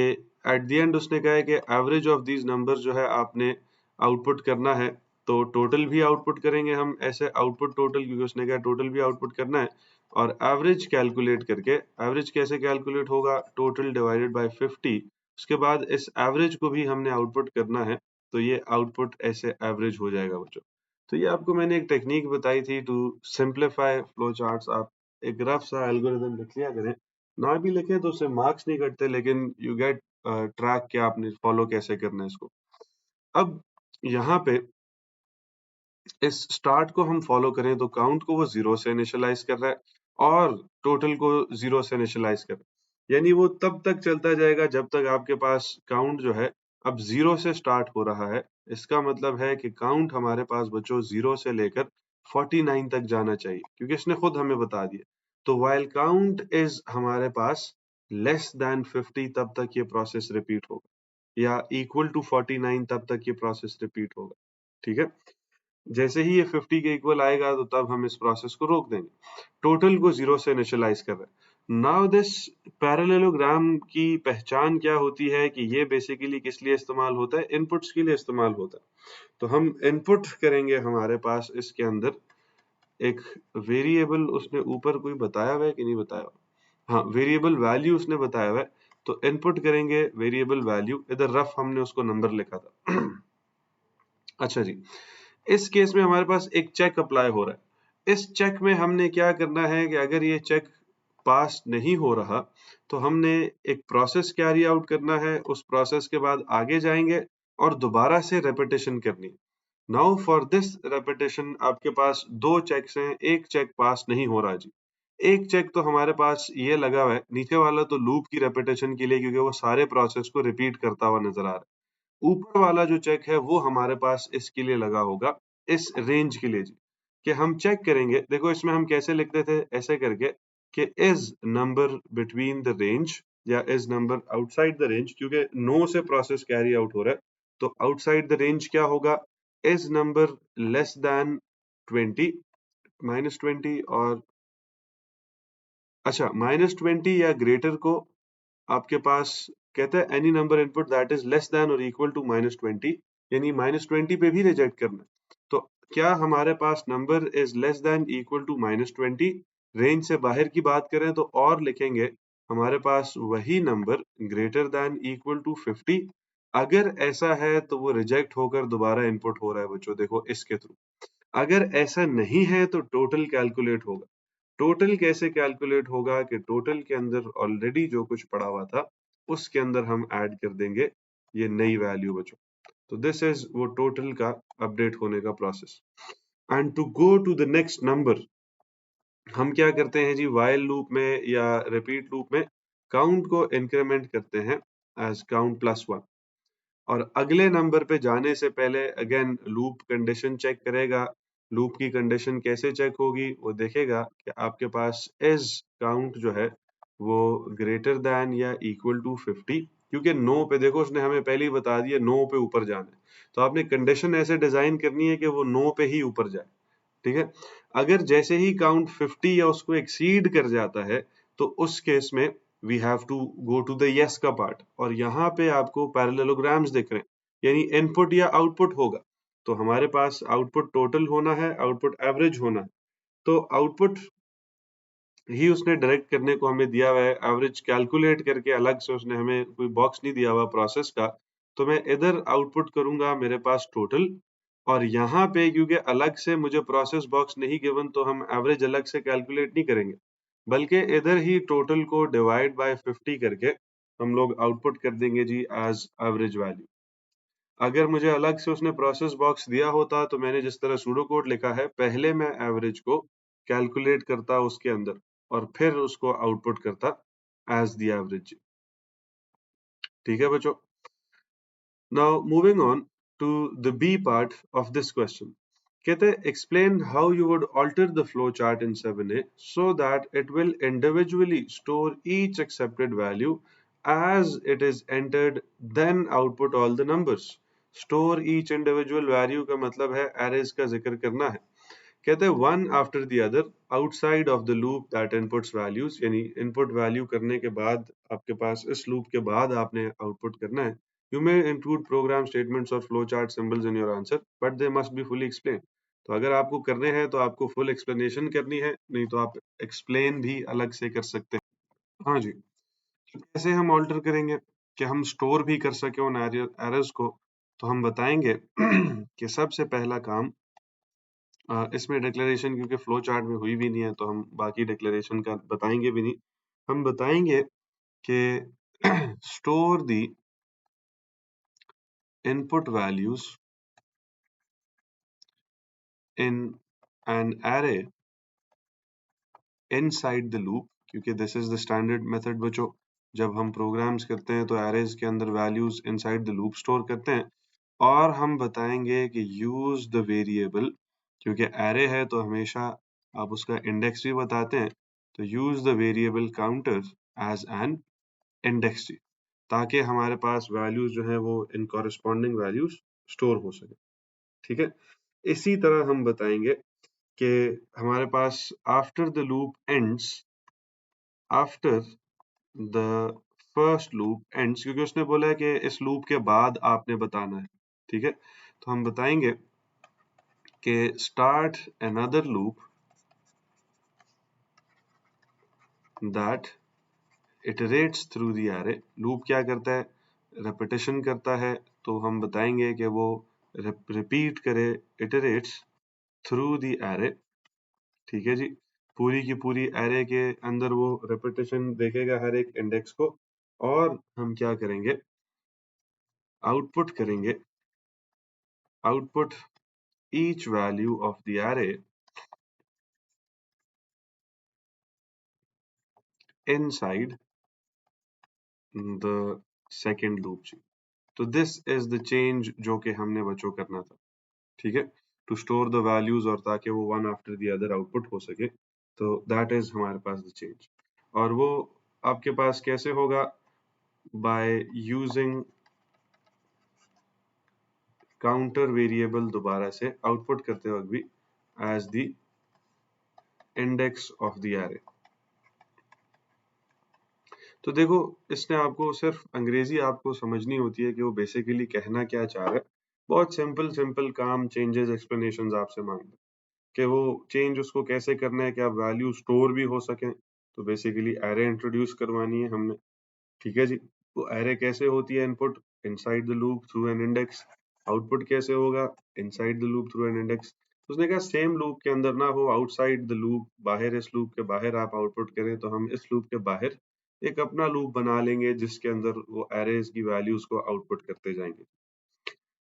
एट द एंड उसने कहा है कि एवरेज ऑफ दीज नंबर जो है आपने आउटपुट करना है, तो टोटल भी आउटपुट करेंगे हम ऐसे, आउटपुट टोटल, क्योंकि उसने कहा टोटल भी आउटपुट करना है, और एवरेज कैलकुलेट करके, एवरेज कैसे कैलकुलेट होगा, टोटल डिवाइडेड बाय 50, उसके बाद इस एवरेज को भी हमने आउटपुट करना है, तो ये आउटपुट ऐसे एवरेज हो जाएगा बच्चों। तो ये आपको मैंने एक टेक्निक बताई थी टू सिंप्लीफाई फ्लो चार्ट्स। आप एक रफ सा एल्गोरिथम लिख लिया करें, ना भी लिखें तो उससे मार्क्स नहीं कटते, लेकिन यू गेट ट्रैक कि आपने फॉलो कैसे करना है इसको। अब यहाँ पे इस स्टार्ट को हम फॉलो करें तो काउंट को वो 0 से इनिशियलाइज कर रहा है और टोटल को 0 से इनिशियलाइज कर रहा है, यानी वो तब तक चलता जाएगा जब तक आपके पास काउंट जो है अब 0 से स्टार्ट हो रहा है। इसका मतलब है कि काउंट हमारे पास बच्चों 0 से लेकर 49 तक जाना चाहिए, क्योंकि इसने खुद हमें बता दिया। तो वाइल काउंट इज हमारे पास लेस देन 50 तब तक ये प्रोसेस रिपीट होगा, या इक्वल टू 49 तब तक ये प्रोसेस रिपीट होगा। ठीक है, जैसे ही ये 50 के इक्वल आएगा तो तब हम इस प्रोसेस को रोक देंगे। टोटल को 0 से इनिशियलाइज कर रहे हैं। नाउ दिस पैरेललोग्राम की पहचान क्या होती है कि ये बेसिकली किस लिए इस्तेमाल होता है, इनपुट्स के लिए इस्तेमाल होता है। तो हम इनपुट करेंगे, हमारे पास इसके अंदर एक वेरिएबल उसने ऊपर कोई बताया हुआ है कि नहीं बताया हुआ, हाँ वेरिएबल वैल्यू उसने बताया हुआ है, तो इनपुट करेंगे वेरिएबल वैल्यू, इधर रफ हमने उसको नंबर लिखा था। अच्छा जी, इस केस में हमारे पास एक चेक अप्लाई हो रहा है। इस चेक में हमने क्या करना है कि अगर ये चेक पास नहीं हो रहा तो हमने एक प्रोसेस कैरी आउट करना है, उस प्रोसेस के बाद आगे जाएंगे और दोबारा से रेपिटेशन करनी है। नाउ फॉर दिस रेपिटेशन आपके पास दो चेक्स हैं, एक चेक पास नहीं हो रहा जी। एक चेक तो हमारे पास ये लगा हुआ है, नीचे वाला तो लूप की रेपिटेशन के लिए, क्योंकि वो सारे प्रोसेस को रिपीट करता हुआ नजर आ रहा है। ऊपर वाला जो चेक है वो हमारे पास इसके लिए लगा होगा, इस रेंज के लिए जी, कि हम चेक करेंगे। देखो इसमें हम कैसे लिखते थे, ऐसे करके कि is number between the range या is number outside the range, क्योंकि नो से प्रोसेस कैरी आउट हो रहा है, तो आउटसाइड द रेंज क्या होगा, इज नंबर लेस देन 20, -20, और अच्छा -20 या ग्रेटर को आपके पास कहता है any number input that is less then और इक्वल टू -20, यानी -20 पे भी रिजेक्ट करना है। तो क्या हमारे पास number is less than equal to -20, range से बाहर की बात करें तो और लिखेंगे हमारे पास वही number greater than equal to 50। अगर ऐसा है तो वो रिजेक्ट होकर दोबारा इनपुट हो रहा है बच्चों, देखो इसके थ्रू। अगर ऐसा नहीं है तो टोटल कैलकुलेट होगा। टोटल कैसे कैलकुलेट होगा कि टोटल के अंदर ऑलरेडी जो कुछ पड़ा हुआ था उसके अंदर हम ऐड कर देंगे ये नई वैल्यू बच्चों। तो दिस इज वो टोटल का अपडेट होने का process. And to go to the next number, हम क्या करते हैं जी, वाइल लूप में या रिपीट लूप में काउंट को इंक्रीमेंट करते हैं एज काउंट प्लस 1, और अगले नंबर पे जाने से पहले अगेन लूप कंडीशन चेक करेगा। लूप की कंडीशन कैसे चेक होगी, वो देखेगा कि आपके पास इज काउंट जो है वो ग्रेटर देन या इक्वल टू 50, क्योंकि नो पे देखो उसने हमें पहले ही बता दिया नो पे ऊपर जाना है, तो आपने कंडीशन ऐसे डिजाइन करनी है कि वो नो पे ही ऊपर जाए। ठीक है, अगर जैसे ही काउंट 50 या उसको एक्सीड कर जाता है तो उस केस में we have to go to the yes का पार्ट, और यहाँ पे आपको पैरेललोग्राम्स दिख रहे हैं, यानी इनपुट या आउटपुट होगा। तो हमारे पास आउटपुट टोटल होना है, आउटपुट एवरेज होना है। तो आउटपुट ही उसने डायरेक्ट करने को हमें दिया हुआ है, एवरेज कैलकुलेट करके अलग से उसने हमें कोई बॉक्स नहीं दिया हुआ प्रोसेस का। तो मैं इधर आउटपुट करूंगा मेरे पास टोटल, और यहाँ पे क्योंकि अलग से मुझे प्रोसेस बॉक्स नहीं गिवन तो हम एवरेज अलग से कैलकुलेट नहीं करेंगे, बल्कि इधर ही टोटल को डिवाइड बाय 50 करके हम लोग आउटपुट कर देंगे जी एज एवरेज वैल्यू। अगर मुझे अलग से उसने प्रोसेस बॉक्स दिया होता तो मैंने जिस तरह सूडो कोड लिखा है, पहले मैं एवरेज को कैलकुलेट करता उसके अंदर और फिर उसको आउटपुट करता एज द एवरेज। ठीक है बच्चों। Now moving on to the B part of this question. कहते हैं explain how you would alter the flow chart in 7a so that it will individually store each accepted value as it is entered, then output all the numbers. Store each individual value का मतलब है arrays का जिक्र करना है। कहते हैं one after the other outside of the loop that inputs values, यानी इनपुट वैल्यू करने के बाद आपके पास इस लूप के बाद आपने आउटपुट करना है। You may include program statements और flow chart symbols in your answer but they must be fully explain. तो अगर आपको करने हैं तो आपको फुल एक्सप्लेनेशन करनी है, नहीं तो आप एक्सप्लेन भी अलग से कर सकते हैं। हाँ जी। तो कैसे हम ऑल्टर करेंगे कि हम स्टोर भी कर सके उन एरर्स को, तो हम बताएंगे कि सबसे पहला काम, इसमें डिक्लेरेशन क्योंकि फ्लो चार्ट में हुई भी नहीं है तो हम बाकी डिक्लेरेशन का बताएंगे भी नहीं। हम बताएंगे कि store the input values in an array inside the loop, क्योंकि this is the standard method बच्चों। जब हम प्रोग्राम्स करते हैं तो एरेज के अंदर values inside the loop store करते हैं। और हम बताएंगे कि यूज द वेरिएबल, क्योंकि एरे है तो हमेशा आप उसका इंडेक्स भी बताते हैं, तो use the variable counter as an index जी, ताकि हमारे पास वैल्यूज जो है वो इन कॉरेस्पॉन्डिंग वैल्यूज स्टोर हो सके। ठीक है। इसी तरह हम बताएंगे कि हमारे पास after the loop ends, after the first loop ends, क्योंकि उसने बोला है कि इस लूप के बाद आपने बताना है। ठीक है। तो हम बताएंगे कि start another loop that iterates through the array. Loop क्या करता है? रेपिटेशन करता है। तो हम बताएंगे कि वो रिपीट करे, इटरेट्स थ्रू द एरे। ठीक है जी। पूरी की पूरी एरे के अंदर वो रेपिटेशन देखेगा हर एक इंडेक्स को। और हम क्या करेंगे? आउटपुट करेंगे, output each value of the array inside the second loop जी। तो this is the change जो कि हमने बच्चों करना था। ठीक है। टू स्टोर द वैल्यूज और ताकि वो one after the other output हो सके, तो दैट इज हमारे पास द चेंज। और वो आपके पास कैसे होगा? बाय यूजिंग काउंटर वेरिएबल, दोबारा से आउटपुट करते वक्त भी as the index of the array. तो देखो, इसने आपको सिर्फ अंग्रेजी आपको समझनी होती है कि वो बेसिकली कहना क्या चाह रहा है। बहुत सिंपल सिंपल काम, चेंजेस, एक्सप्लेनेशंस आपसे मांगता है कि वो चेंज उसको कैसे करना है कि आप वैल्यू स्टोर भी हो सके। तो बेसिकली एरे इंट्रोड्यूस करवानी है हमने। ठीक है जी। तो एरे कैसे होती है? Input inside the loop through an index. Output कैसे होगा? Inside the loop through an index. उसने कहा सेम लूप के अंदर ना हो, आउटसाइड द लूप, बाहर, इस लूप के बाहर आप आउटपुट करें। तो हम इस लूप के बाहर एक अपना लूप बना लेंगे जिसके अंदर वो एरेज की वैल्यूज को आउटपुट करते जाएंगे।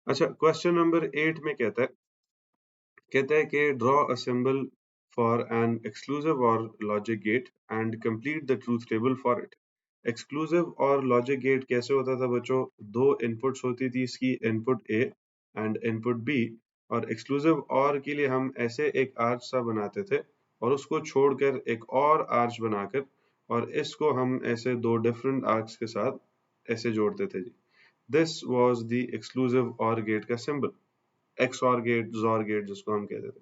अच्छा, क्वेश्चन नंबर 8 में कहता है कि draw a symbol for an exclusive or logic gate and complete the truth table for it. Exclusive or logic gate कैसे होता था बच्चों? दो इनपुट्स होती थी इसकी, input A and input B. और एक्सक्लूसिव और के लिए हम ऐसे एक आर्च सा बनाते थे और उसको छोड़कर एक और आर्च बनाकर, और इसको हम ऐसे दो डिफरेंट आर्क्स के साथ ऐसे जोड़ते थे जी। दिस वाज द एक्सक्लूसिव और गेट का सिंबल, एक्स और गेट, जोर गेट जिसको हम कहते थे।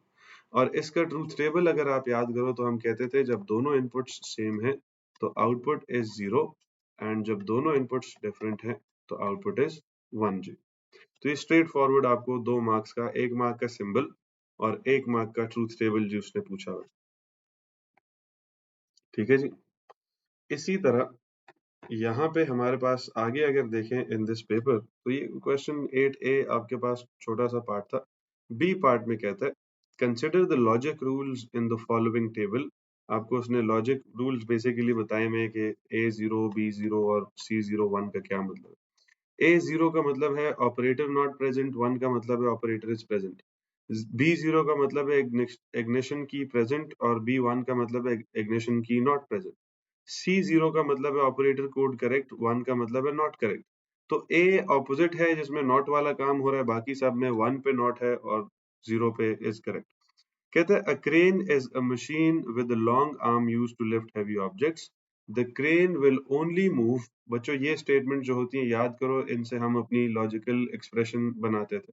और इसका ट्रूथ टेबल अगर आप याद करो तो हम कहते थे जब दोनों इनपुट्स सेम है तो आउटपुट इज 0, एंड जब दोनों इनपुट्स डिफरेंट है तो आउटपुट इज 1 जी। तो ये स्ट्रेट फॉरवर्ड आपको 2 मार्क्स का, 1 मार्क का सिंबल और 1 मार्क का ट्रूथ टेबल जी उसने पूछा हुआ है। ठीक है जी। इसी तरह यहाँ पे हमारे पास आगे अगर देखें इन दिस पेपर, तो ये क्वेश्चन 8A आपके पास छोटा सा पार्ट था। बी पार्ट में कहता है consider the logic rules in the following table. आपको उसने लॉजिक रूल्स बेसिकली बताए में कि A0, B0 और C0 1 का क्या मतलब है। A0 का मतलब है ऑपरेटर नॉट प्रेजेंट, 1 का मतलब है ऑपरेटर इज प्रेजेंट। B0 का मतलब है इग्निशन की प्रेजेंट और B1 का मतलब है इग्निशन की नॉट प्रेजेंट। C0 का मतलब है ऑपरेटर कोड करेक्ट, 1 का मतलब है नॉट करेक्ट। तो A ऑपोजिट है जिसमें नॉट वाला काम हो रहा है, बाकी सब में 1 पे नॉट है और 0 पे इज करेक्ट। कहता है a crane is a machine with a long arm used to lift heavy objects. The crane will only move. बच्चों ये स्टेटमेंट जो होती है याद करो, इनसे हम अपनी लॉजिकल एक्सप्रेशन बनाते थे।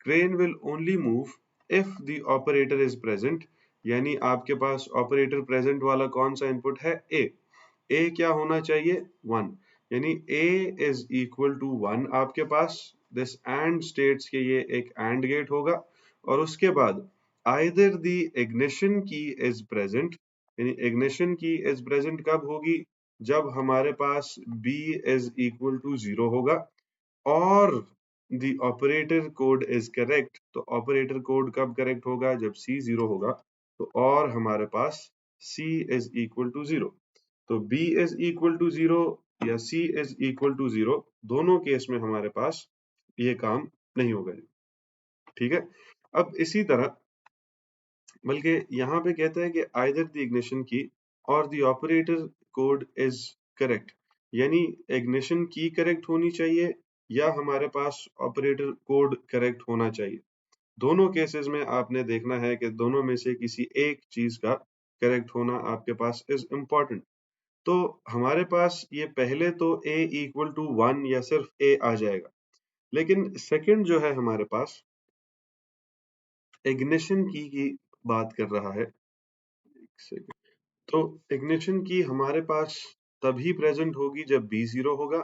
Crane will only move if the operator is present, यानी आपके पास ऑपरेटर प्रेजेंट वाला कौन सा इनपुट है, ए क्या होना चाहिए, 1, यानी ए इज इक्वल टू 1 आपके पास। दिस एंड स्टेट्स के ये एक एंड गेट होगा और उसके बाद आइदर द इग्निशन की इज प्रेजेंट, यानी इग्निशन की इज प्रेजेंट कब होगी, जब हमारे पास बी इज इक्वल टू 0 होगा और the operator code is correct. तो ऑपरेटर कोड कब करेक्ट होगा, जब सी 0 होगा। तो और हमारे पास C इज इक्वल टू 0। तो B इज इक्वल टू 0 या C इज इक्वल टू 0, दोनों केस में हमारे पास ये काम नहीं होगा जी। ठीक है। अब इसी तरह बल्कि यहाँ पे कहता है कि आइदर द इग्निशन की और the operator code is correct, यानी इग्निशन की करेक्ट होनी चाहिए या हमारे पास ऑपरेटर कोड करेक्ट होना चाहिए। दोनों केसेस में आपने देखना है कि दोनों में से किसी एक चीज का करेक्ट होना आपके पास इज इम्पोर्टेंट। तो हमारे पास ये पहले तो a इक्वल टू 1 या सिर्फ a आ जाएगा, लेकिन सेकंड जो है हमारे पास इग्निशन की बात कर रहा है। एक सेकंड। तो इग्निशन की हमारे पास तभी प्रेजेंट होगी जब b 0 होगा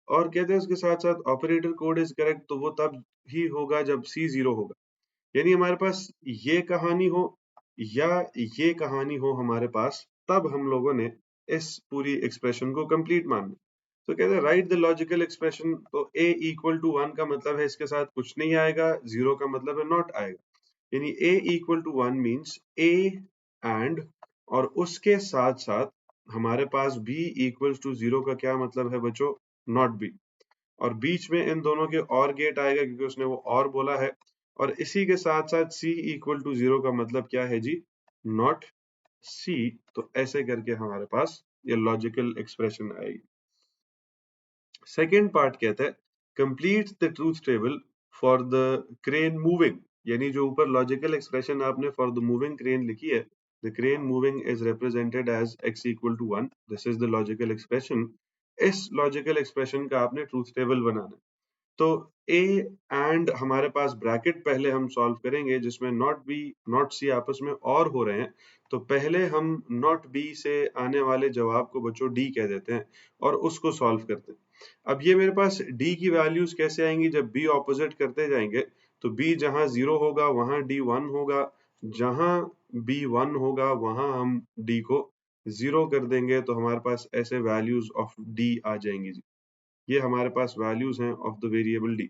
और कहते हैं उसके साथ साथ ऑपरेटर कोड इज करेक्ट, तो वो तब ही होगा जब c 0 होगा। यानी हमारे पास ये कहानी हो या ये कहानी हो हमारे पास, तब हम लोगों ने इस पूरी एक्सप्रेशन को कंप्लीट मानना। तो कहते हैं राइट द लॉजिकल एक्सप्रेशन। तो a इक्वल टू 1 का मतलब है इसके साथ कुछ नहीं आएगा, 0 का मतलब है नॉट आएगा। यानी a equal to 1 means a and और उसके साथ साथ हमारे पास b इक्वल्स टू 0 का क्या मतलब है बच्चों, नॉट b। और बीच में इन दोनों के और गेट आएगा क्योंकि उसने वो और बोला है। और इसी के साथ साथ c इक्वल टू 0 का मतलब क्या है जी, नॉट c। तो ऐसे करके हमारे पास ये लॉजिकल एक्सप्रेशन आएगी। सेकेंड पार्ट कहता है complete the truth table for the crane moving, यानी जो ऊपर लॉजिकल एक्सप्रेशन आपने फॉर द मूविंग क्रेन लिखी है, the crane moving is represented as x equal to 1, this is the logical expression. इस लॉजिकल एक्सप्रेशन का आपने ट्रूथ टेबल बनाना है। तो a एंड हमारे पास ब्रैकेट पहले हम सॉल्व करेंगे जिसमें नॉट b नॉट c आपस में और हो रहे हैं। तो पहले हम नॉट b से आने वाले जवाब को बच्चों d कह देते हैं और उसको सॉल्व करते हैं। अब ये मेरे पास d की वैल्यूज कैसे आएंगी, जब b ऑपोजिट करते जाएंगे तो b जहां 0 होगा वहां d 1 होगा, जहां b 1 होगा वहां हम d को 0 कर देंगे, तो हमारे पास ऐसे वैल्यूज ऑफ d आ जाएंगी जी। ये हमारे पास वैल्यूज हैं ऑफ द वेरिएबल डी।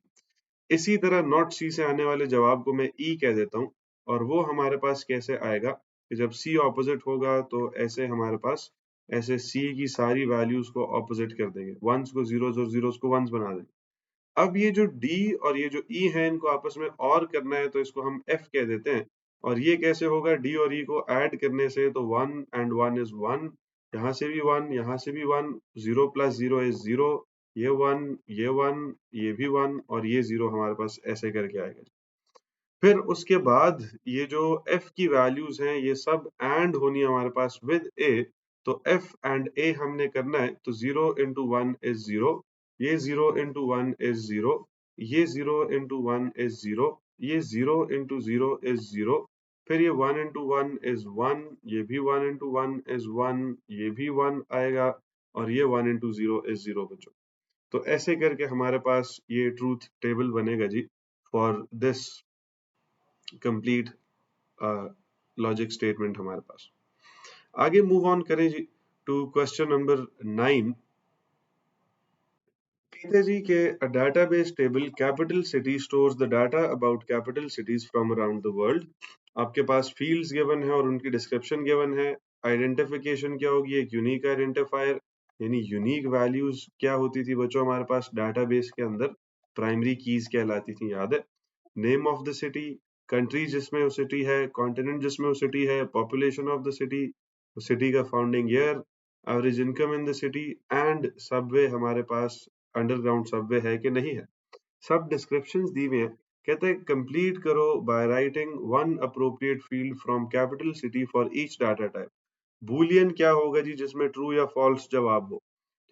इसी तरह नॉट सी से आने वाले जवाब को मैं ई कह देता हूं और वो हमारे पास कैसे आएगा कि जब सी ऑपोजिट होगा तो ऐसे हमारे पास ऐसे सी की सारी वैल्यूज को ऑपोजिट कर देंगे, वंस को जीरोस और जीरोस को वंस बना देंगे। अब ये जो D और ये जो E है इनको आपस में और करना है तो इसको हम F कह देते हैं। और ये कैसे होगा, D और E को ऐड करने से, तो 1 एंड 1 इज 1, यहाँ से भी 1 यहाँ से भी 1, 0 प्लस 0 इज 0, ये 1 ये 1 ये भी 1 और ये 0 हमारे पास ऐसे करके आएगा। फिर उसके बाद ये जो f की वैल्यूज हैं ये सब एंड होनी है हमारे पास विद a। तो f एंड a हमने करना है, तो 0 इंटू 1 इज 0, ये 0 इंटू 1 इज 0, ये 0 इंटू 1 इज 0, ये 0 इंटू 0 इज 0, फिर ये 1 इंटू 1 इज 1, ये भी 1 इंटू 1 इज 1, ये भी 1 आएगा और ये 1 इंटू 0 इज 0 बच्चों। तो ऐसे करके हमारे पास ये ट्रूथ टेबल बनेगा जी for this complete logic statement हमारे पास। आगे मूव ऑन करें जी टू क्वेश्चन नंबर 9। कहते जी के a database table capital city stores the data about capital cities from around the world। आपके पास फील्ड्स गिवन है और उनकी डिस्क्रिप्शन गिवन है। आइडेंटिफिकेशन क्या होगी, एक यूनिक आइडेंटिफायर यानी यूनिक वैल्यूज क्या होती थी बच्चों हमारे पास डाटाबेस के अंदर, प्राइमरी कीज कहलाती थी, याद है। Name of the city, country जिसमें वो सिटी है, कॉन्टिनेंट जिसमें वो सिटी है, population of the city, city का founding year, average income in the city, and subway हमारे पास अंडरग्राउंड सबवे है कि नहीं है। सब डिस्क्रिप्शंस दी हुई हैं। कहते हैं कंप्लीट करो by writing one appropriate field from capital city for each data type. Boolean क्या होगा जी जिसमें ट्रू या फॉल्स जवाब हो।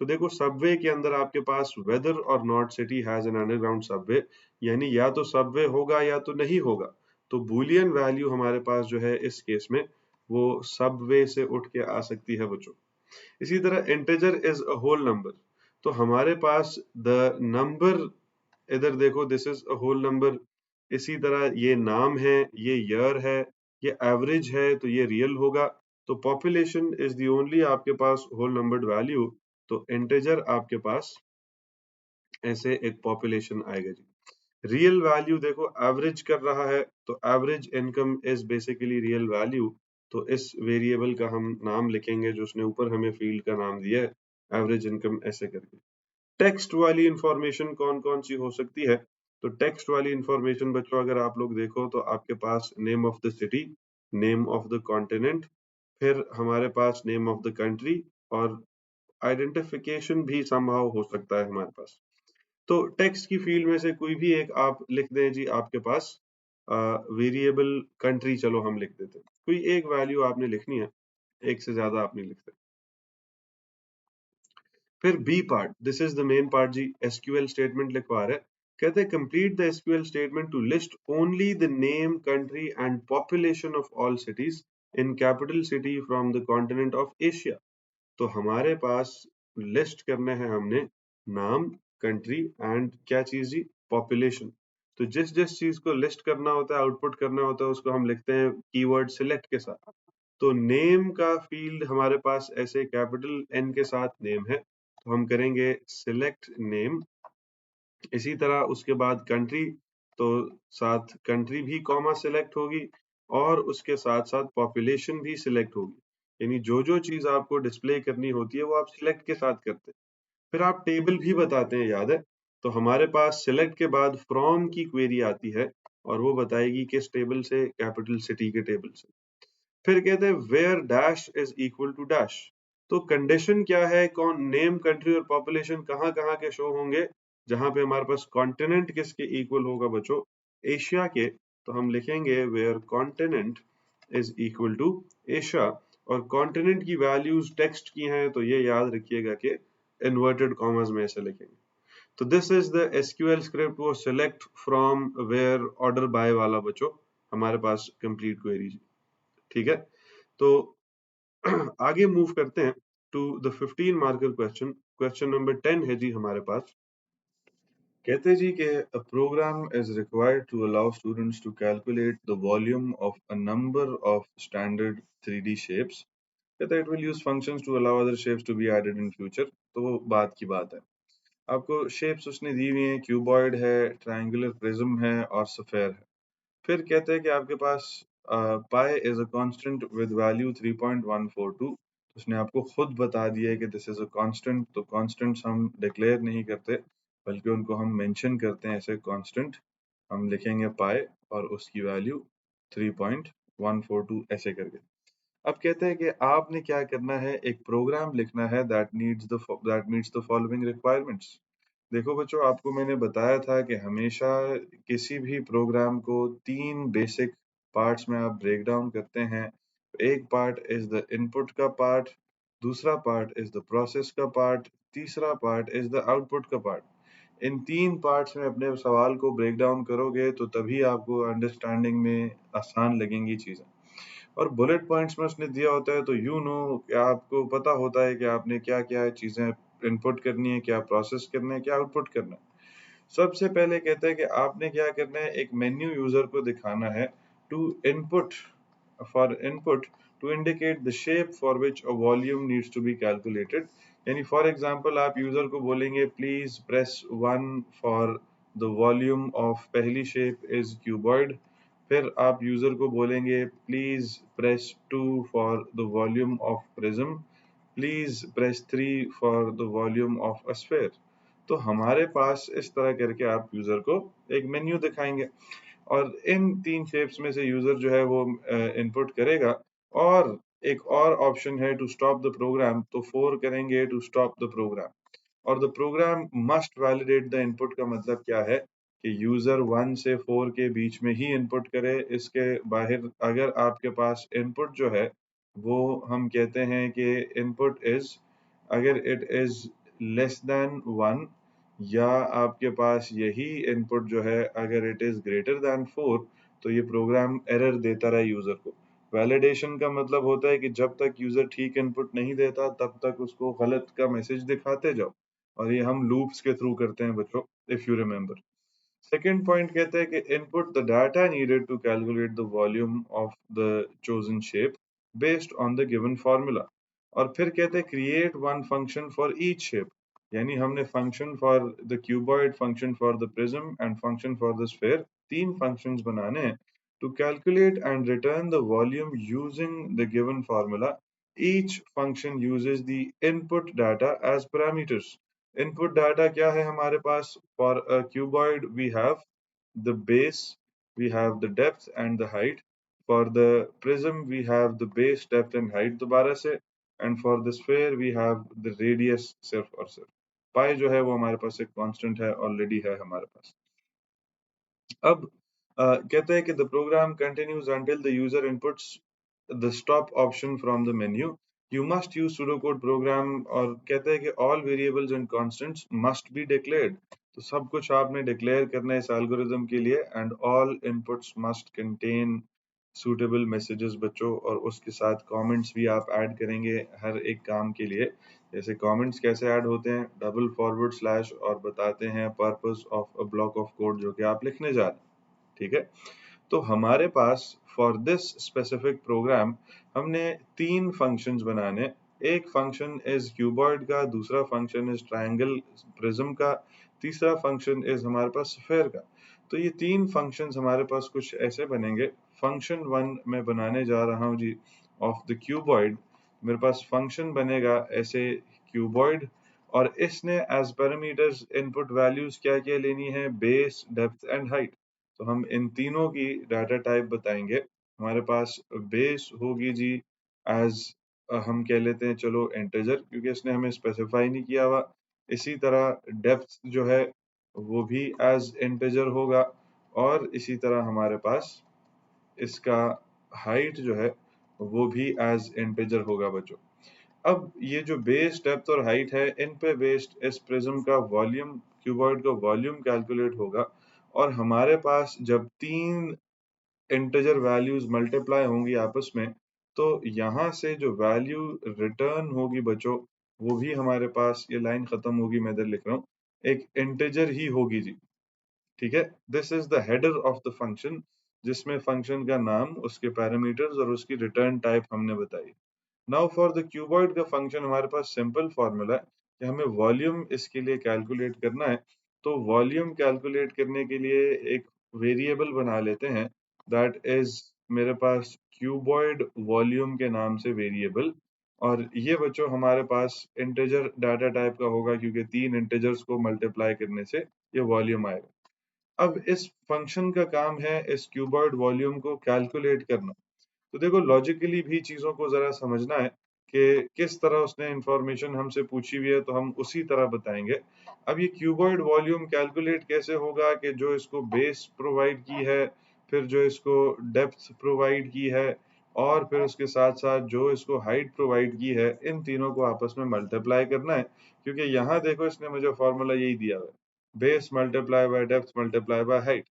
तो देखो सबवे के अंदर आपके पास वेदर और not city has an underground Subway, यानी या तो सबवे होगा या तो नहीं होगा। तो बूलियन वैल्यू हमारे पास जो है इस केस में वो सबवे से उठ के आ सकती है बच्चों। इसी तरह integer is a whole number, तो हमारे पास द नंबर, इधर देखो this is a whole number. इसी तरह ये नाम है, ये ईयर है, ये एवरेज है तो ये रियल होगा। तो पॉपुलेशन इज द ओनली आपके पास होल नंबर्ड वैल्यू, तो इंटीजर आपके पास ऐसे एक पॉपुलेशन आएगा जी। रियल वैल्यू देखो एवरेज कर रहा है, तो average income is basically real value. तो इस वेरिएबल का हम नाम लिखेंगे जो उसने ऊपर हमें फील्ड का नाम दिया है, एवरेज इनकम ऐसे करके। टेक्स्ट वाली इंफॉर्मेशन कौन कौन सी हो सकती है, तो टेक्स्ट वाली इंफॉर्मेशन बच्चों अगर आप लोग देखो तो आपके पास name of the city, name of the continent, फिर हमारे पास नेम ऑफ द कंट्री, और आइडेंटिफिकेशन भी समहाउ हो सकता है हमारे पास। तो टेक्स्ट की फील्ड में से कोई भी एक आप लिख दें जी आपके पास। वेरिएबल कंट्री चलो हम लिख देते हैं, कोई एक वैल्यू आपने लिखनी है, एक से ज्यादा आप नहीं लिखते। फिर B part, this is the main part जी, एसक्यूएल स्टेटमेंट लिखवा रहे हैं। कहते हैं complete the SQL statement to list only the name country and population of all cities in capital city from the continent of Asia. तो हमारे पास लिस्ट करना है हमने नाम, कंट्री एंड क्या चीज जी, पॉपुलेशन। तो जिस जिस चीज को लिस्ट करना होता है, आउटपुट करना होता है, उसको हम लिखते हैं कीवर्ड सिलेक्ट के साथ। तो नेम का फील्ड हमारे पास ऐसे कैपिटल एन के साथ नेम है, तो हम करेंगे सिलेक्ट नेम। इसी तरह उसके बाद कंट्री, तो साथ कंट्री भी कॉमा सिलेक्ट होगी, और उसके साथ साथ पॉपुलेशन भी सिलेक्ट होगी। यानी जो जो चीज आपको डिस्प्ले करनी होती है वो आप सिलेक्ट के साथ करते हैं। फिर आप टेबल भी बताते हैं, याद है। तो हमारे पास सिलेक्ट के बाद फ्रॉम की क्वेरी आती है, और वो बताएगी किस टेबल से, कैपिटल सिटी के टेबल से। फिर कहते हैं where dash is equal to dash. तो कंडीशन क्या है, कौन नेम, कंट्री और पॉपुलेशन कहाँ कहाँ के शो होंगे, जहां पे हमारे पास कॉन्टिनेंट किसके इक्वल होगा बच्चों, एशिया के। तो हम लिखेंगे where continent is equal to Asia, और कॉन्टिनेंट की वैल्यूज टेक्स्ट की हैं तो ये याद रखिएगा कि इन्वर्टेड कॉमर्स में ऐसे लिखेंगे। तो this is the SQL script, वो select from where order by वाला बच्चों हमारे पास कंप्लीट क्वेरी। ठीक है, तो आगे मूव करते हैं to the 15 marker question. Question number 10 है जी हमारे पास। कहते हैं जी कि a program is required to allow students to calculate the volume of a number of standard 3D shapes। कहते हैं it will use functions to allow other shapes to be added in future। तो वो बात की बात है, आपको शेप्स उसने दी हुई हैं, क्यूबॉइड है, ट्रायंगुलर प्रिज्म है और स्फेयर है। फिर कहते हैं कि आपके पास pi is a constant with value 3.142। उसने आपको खुद बता दिया है कि दिस इज अ कांस्टेंट। तो कांस्टेंट्स हम डिक्लेयर नहीं करते बल्कि उनको हम मेंशन करते हैं ऐसे कांस्टेंट। हम लिखेंगे पाई और उसकी वैल्यू 3.142 ऐसे करके। अब कहते हैं कि आपने क्या करना है, एक प्रोग्राम लिखना है that meets the following requirements. देखो बच्चों, आपको मैंने बताया था कि हमेशा किसी भी प्रोग्राम को 3 बेसिक पार्ट्स में आप ब्रेक डाउन करते हैं। एक पार्ट इज द इनपुट का पार्ट, दूसरा पार्ट इज द प्रोसेस का पार्ट, तीसरा पार्ट इज द आउटपुट का पार्ट। इन 3 पार्ट्स में अपने सवाल को ब्रेक डाउन करोगे तो तभी आपको अंडरस्टैंडिंग में आसान लगेंगी चीजें। और बुलेट पॉइंट्स में उसने दिया होता है तो यू नो कि आपको पता होता है कि आपने क्या क्या चीजें इनपुट करनी है, क्या प्रोसेस करना है, क्या आउटपुट करना है। सबसे पहले कहते हैं कि आपने क्या करना है, एक मेन्यू यूजर को दिखाना है to input, for input to indicate the shape for which a volume needs to be calculated. यानी फॉर एग्जाम्पल आप यूजर को बोलेंगे please press 1 for the volume of पहली शेप इज क्यूबॉइड, फिर आप यूजर को बोलेंगे please press 2 for the volume of prism, please press 3 for the volume of a sphere. तो हमारे पास इस तरह करके आप यूजर को एक मेन्यू दिखाएंगे और इन 3 शेप्स में से यूजर जो है वो इनपुट करेगा। और एक और ऑप्शन है टू स्टॉप द प्रोग्राम, तो 4 करेंगे टू स्टॉप द प्रोग्राम। और the program must validate the input का मतलब क्या है कि यूजर 1 से 4 के बीच में ही इनपुट करे, इसके बाहर अगर आपके पास इनपुट जो है वो हम कहते हैं कि इनपुट इज, अगर इट इज लेस देन 1 या आपके पास यही इनपुट जो है अगर इट इज ग्रेटर देन 4, तो ये प्रोग्राम एरर देता रहा यूजर को। वैलिडेशन का मतलब होता है कि जब तक यूजर ठीक इनपुट नहीं देता तब तक उसको गलत का मैसेज दिखाते जाओ, और ये हम लूप्स के थ्रू करते हैं बच्चों, if you remember. Second point कहते हैं कि input the data needed to calculate the volume of the chosen shape based on the given formula. और फिर कहते हैं create one function for each shape, यानी हमने function for the cuboid, function for the prism and function for the sphere, 3 functions बनाने हैं to calculate and return the volume using the given formula. Each function uses the input data as parameters. Input data क्या है हमारे पास? For a cuboid we have the base, we have the depth and the height. For the prism we have the base, depth and height दोबारा से, and for the sphere we have the radius सिर्फ और सिर्फ। पाई जो है वो हमारे पास एक कांस्टेंट है, ऑलरेडी है हमारे पास। अब कहते हैं कि the program continues until the user inputs the stop option from the menu. You must use pseudo code program, और कहते हैं कि all variables and constants must be declared. तो सब कुछ आपने डिक्लेयर करना है इस एल्गोरिथम के लिए, and all inputs must contain suitable messages बच्चों, और उसके साथ कमेंट्स भी आप ऐड करेंगे हर एक काम के लिए। जैसे कमेंट्स कैसे ऐड होते हैं, डबल फॉरवर्ड स्लैश और बताते हैं purpose of a block of code जो कि आप लिखने जा रहे हैं, ठीक है। तो हमारे पास फॉर दिस स्पेसिफिक प्रोग्राम हमने 3 फंक्शंस बनाने। एक फंक्शन इज क्यूबॉइड का, दूसरा फंक्शन इज ट्रायंगल प्रिज्म का, तीसरा फंक्शन इज हमारे पास स्फीयर का। तो ये 3 फंक्शंस हमारे पास कुछ ऐसे बनेंगे। फंक्शन 1 मैं बनाने जा रहा हूं जी ऑफ द क्यूबॉइड। मेरे पास फंक्शन बनेगा ऐसे क्यूबॉइड, और इसने एज पैरामीटर्स इनपुट वैल्यूज क्या क्या लेनी है? Base, depth and height. तो हम इन तीनों की डाटा टाइप बताएंगे। हमारे पास बेस होगी जी एज, हम कह लेते हैं चलो इंटीजर, क्योंकि इसने हमें स्पेसिफाई नहीं किया हुआ। इसी तरह डेप्थ जो है वो भी एज इंटीजर होगा, और इसी तरह हमारे पास इसका हाइट जो है वो भी एज इंटीजर होगा बच्चों। अब ये जो बेस, डेप्थ और हाइट है, इन पे बेस्ड इस प्रिज्म का वॉल्यूम, क्यूबॉइड का वॉल्यूम कैलकुलेट होगा। और हमारे पास जब 3 इंटीजर वैल्यूज मल्टीप्लाई होंगी आपस में, तो यहाँ से जो वैल्यू रिटर्न होगी बच्चों, वो भी हमारे पास, ये लाइन खत्म होगी, मैं इधर लिख रहा हूँ, एक इंटीजर ही होगी जी, ठीक है। This is the header of the function, जिसमें फंक्शन का नाम, उसके पैरामीटर्स और उसकी रिटर्न टाइप हमने बताई। नाउ फॉर द क्यूबॉइड का फंक्शन हमारे पास सिंपल फॉर्मूला है कि हमें वॉल्यूम इसके लिए कैलकुलेट करना है। तो वॉल्यूम कैलकुलेट करने के लिए एक वेरिएबल बना लेते हैं, दैट इज मेरे पास क्यूबॉइड वॉल्यूम के नाम से वेरिएबल। और ये बच्चों हमारे पास इंटीजर डाटा टाइप का होगा, क्योंकि 3 इंटीजर्स को मल्टीप्लाई करने से ये वॉल्यूम आएगा। अब इस फंक्शन का काम है इस क्यूबॉइड वॉल्यूम को कैलकुलेट करना। तो देखो लॉजिकली भी चीजों को जरा समझना है कि किस तरह उसने इंफॉर्मेशन हमसे पूछी हुई है, तो हम उसी तरह बताएंगे। अब ये क्यूबॉइड वॉल्यूम कैलकुलेट कैसे होगा कि जो इसको बेस प्रोवाइड की है, फिर जो इसको डेप्थ प्रोवाइड की है, और फिर उसके साथ साथ जो इसको हाइट प्रोवाइड की है, इन तीनों को आपस में मल्टीप्लाई करना है। क्योंकि यहाँ देखो इसने मुझे फॉर्मूला यही दिया हुआ है, base multiply by depth multiply by height.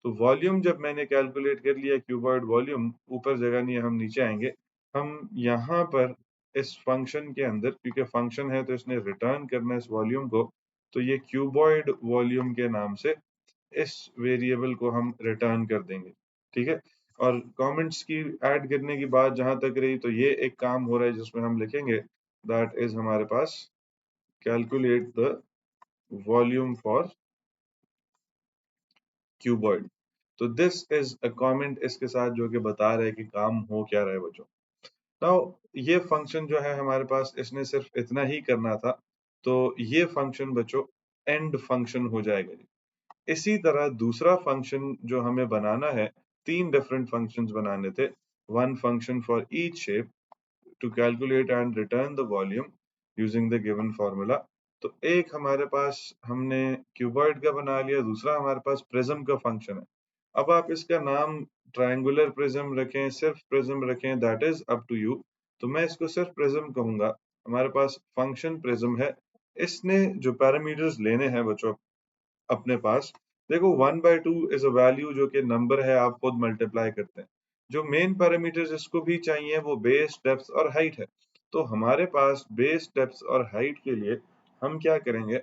तो वॉल्यूम जब मैंने कैलकुलेट कर लिया, क्यूबॉइड वॉल्यूम, ऊपर जगह नहीं है, हम नीचे आएंगे। हम यहाँ पर इस फंक्शन के अंदर, क्योंकि फंक्शन है तो इसने रिटर्न करना है इस वॉल्यूम को, तो ये क्यूबॉइड वॉल्यूम के नाम से इस वेरिएबल को हम रिटर्न कर देंगे, ठीक है। और कमेंट्स की ऐड करने की बात जहां तक रही, तो ये एक काम हो रहा है जिसमें हम लिखेंगे दैट इज हमारे पास calculate the volume for cuboid. तो दिस इज अ कमेंट इसके साथ जो कि बता रहा है कि काम हो क्या रहा है बच्चों। नाउ ये फंक्शन जो है हमारे पास, इसने सिर्फ इतना ही करना था, तो ये फंक्शन बच्चों एंड फंक्शन हो जाएगा जी। इसी तरह दूसरा फंक्शन जो हमें बनाना है, तीन डिफरेंट फंक्शंस बनाने थे, one function for each shape to calculate and return the volume using the given formula. तो एक हमारे पास हमने क्यूबॉइड का बना लिया, दूसरा हमारे पास प्रिज्म का फंक्शन है। अब आप इसका नाम ट्रायंगुलर प्रिज्म रखें, सिर्फ प्रिज्म रखें, that is up to you. तो मैं इसको सिर्फ प्रिज्म कहूंगा। हमारे पास फंक्शन प्रिज्म है, इसने जो पैरामीटर्स लेने हैं बच्चों अपने पास, देखो 1/2 इज अ वैल्यू जो कि नंबर है, आप खुद मल्टीप्लाई करते हैं। जो मेन पैरामीटर्स इसको भी चाहिए वो बेस, डेप्थ और हाइट है। तो हमारे पास बेस, डेप्थ और हाइट के लिए हम क्या करेंगे,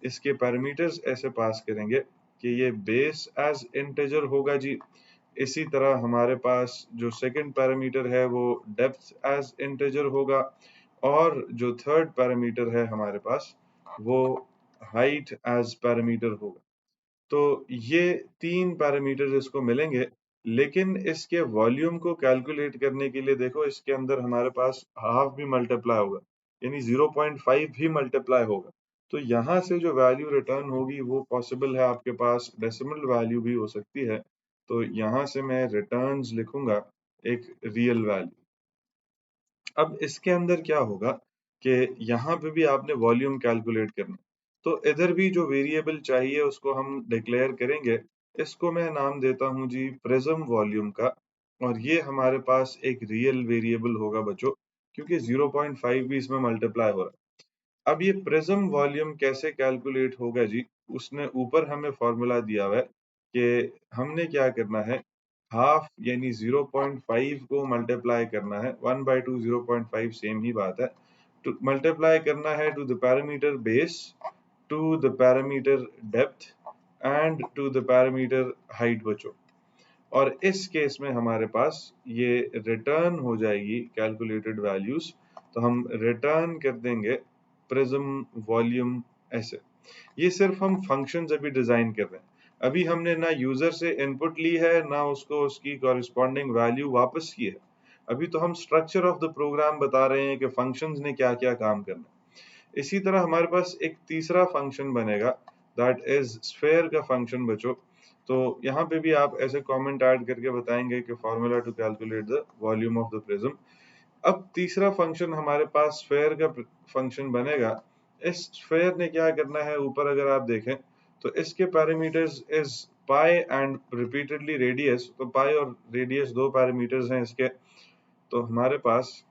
इसके पैरामीटर्स ऐसे पास करेंगे कि ये बेस एज इंटीजर होगा जी। इसी तरह हमारे पास जो सेकंड पैरामीटर है वो डेप्थ एज इंटीजर होगा, और जो थर्ड पैरामीटर है हमारे पास वो हाइट एज पैरामीटर होगा। तो ये तीन पैरामीटर्स इसको मिलेंगे, लेकिन इसके वॉल्यूम को कैलकुलेट करने के लिए देखो इसके अंदर हमारे पास हाफ भी मल्टीप्लाई होगा, यानी 0.5 भी मल्टीप्लाई होगा। तो यहाँ से जो वैल्यू रिटर्न होगी वो पॉसिबल है आपके पास डेसिमल वैल्यू भी हो सकती है। तो यहाँ से मैं रिटर्न्स लिखूंगा एक रियल वैल्यू। अब इसके अंदर क्या होगा कि यहाँ पे भी आपने वॉल्यूम कैलकुलेट करना, तो इधर भी जो वेरिएबल चाहिए उसको हम डिक्लेयर करेंगे। इसको मैं नाम देता हूँ जी प्रिज्म वॉल्यूम का, और ये हमारे पास एक रियल वेरिएबल होगा बच्चों, क्योंकि 0.5 भी इसमें मल्टीप्लाई हो रहा है। अब ये प्रिज्म वॉल्यूम कैसे कैलकुलेट होगा जी, उसने ऊपर हमें फॉर्मूला दिया हुआ है कि हमने क्या करना है, हाफ यानी 0.5 को मल्टीप्लाई करना है, 1/2 0.5 सेम ही बात है, तो मल्टीप्लाई करना है to the parameter base, to the parameter depth and to the parameter height बच्चों। और इस केस में हमारे पास ये रिटर्न हो जाएगी कैलकुलेटेड वैल्यूज। तो हम रिटर्न कर देंगे प्रिज्म वॉल्यूम ऐसे। ये सिर्फ हम फंक्शंस अभी डिजाइन कर रहे हैं, अभी हमने ना यूजर से इनपुट ली है ना उसको उसकी कॉरिस्पॉन्डिंग वैल्यू वापस की है। अभी तो हम स्ट्रक्चर ऑफ द प्रोग्राम बता रहे हैं कि फंक्शंस ने क्या क्या काम करना है। इसी तरह हमारे पास एक तीसरा फंक्शन बनेगा, दैट इज स्फेयर का फंक्शन बच्चों। तो यहाँ पे भी आप ऐसे कमेंट ऐड करके बताएंगे कि formula to calculate the volume of the prism. अब तीसरा फंक्शन हमारे पास स्फेयर का फंक्शन बनेगा। इस स्फेयर ने क्या करना है, ऊपर अगर आप देखें तो इसके parameters is pi and repeatedly radius. तो पाई और रेडियस दो पैरामीटर्स हैं इसके। तो हमारे पास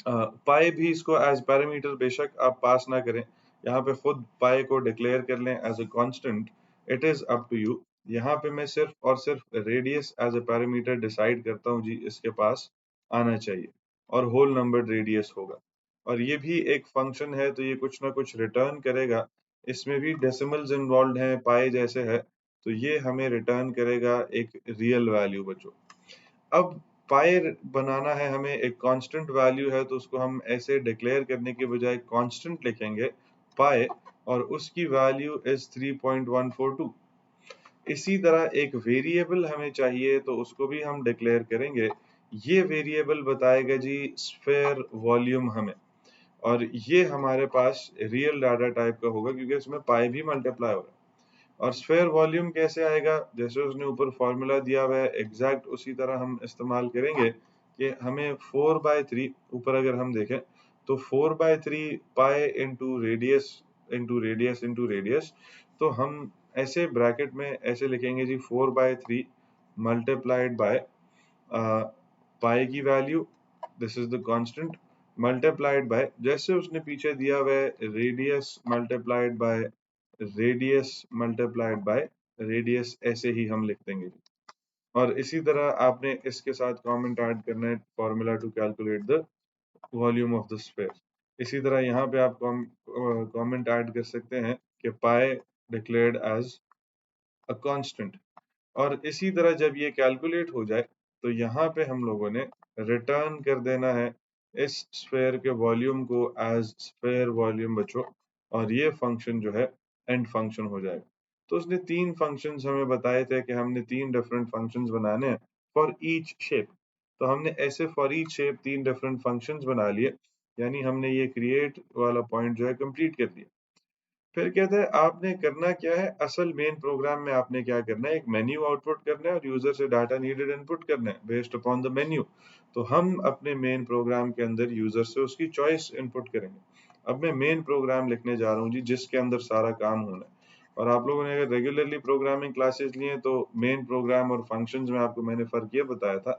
पाई भी इसको एज पैरामीटर बेशक आप पास ना करें, यहाँ पे खुद पाई को डिक्लेयर कर लें as a constant, it is up to you. यहाँ पे मैं सिर्फ और सिर्फ radius as a parameter decide करता हूँ जी, इसके पास आना चाहिए, और होल नंबर रेडियस होगा। और ये भी एक फंक्शन है, तो ये कुछ ना कुछ रिटर्न करेगा। इसमें भी डेसिमल्स इन्वॉल्व हैं, पाई जैसे है, तो ये हमें रिटर्न करेगा एक रियल वैल्यू बच्चों। अब पाई बनाना है हमें, एक कांस्टेंट वैल्यू है, तो उसको हम ऐसे डिक्लेयर करने के बजाय कांस्टेंट लिखेंगे पाई, और उसकी वैल्यू इज 3.142। इसी तरह एक वेरिएबल हमें चाहिए, तो उसको भी हम डिक्लेयर करेंगे। ये वेरिएबल बताएगा जी स्फेयर वॉल्यूम हमें, और ये हमारे पास रियल डाटा टाइप का होगा क्योंकि इसमें पाई भी मल्टीप्लाई हो रहा है। और स्फेयर वॉल्यूम कैसे आएगा, जैसे उसने ऊपर फॉर्मूला दिया हुआ है एग्जैक्ट उसी तरह हम इस्तेमाल करेंगे कि हमें 4/3, ऊपर अगर हम देखें तो 4/3 pi into radius into radius into radius. तो हम ऐसे ब्रैकेट में ऐसे लिखेंगे जी 4/3 मल्टीप्लाइड बाय पाई की value, this is the constant, multiplied by जैसे उसने पीछे दिया हुआ है radius multiplied by radius multiplied by radius, ऐसे ही हम लिख देंगे। और इसी तरह आपने इसके साथ कमेंट ऐड करना है, formula to calculate the volume of the sphere. इसी तरह यहाँ पे आप कमेंट ऐड कर सकते हैं कि पाई डिक्लेयर्ड एज अ कांस्टेंट। और इसी तरह जब ये कैलकुलेट हो जाए तो यहाँ पे हम लोगों ने रिटर्न कर देना है इस स्फेयर के वॉल्यूम को एज स्फेयर वॉल्यूम बच्चों, और ये फंक्शन जो है एंड फंक्शन हो जाएगा। तो उसने 3 फंक्शंस हमें बताए थे कि हमने 3 डिफरेंट फंक्शंस बनाने हैं फॉर ईच शेप। तो हमने ऐसे for each shape 3 different functions बना लिए, यानी हमने ये क्रिएट वाला पॉइंट जो है कंप्लीट कर दिया। फिर कहते हैं आपने करना क्या है, असल मेन प्रोग्राम में आपने क्या करना है, एक मेन्यू आउटपुट करना है और यूजर से डाटा नीडेड इनपुट करना है बेस्ड अपॉन द मेन्यू। तो हम अपने मेन प्रोग्राम के अंदर यूजर से उसकी चॉइस इनपुट करेंगे। अब मैं मेन प्रोग्राम लिखने जा रहा हूँ जी, जिसके अंदर सारा काम होना है। और आप लोगों ने अगर रेगुलरली प्रोग्रामिंग क्लासेस लिए तो मेन प्रोग्राम और फंक्शंस में आपको मैंने फर्क ये बताया था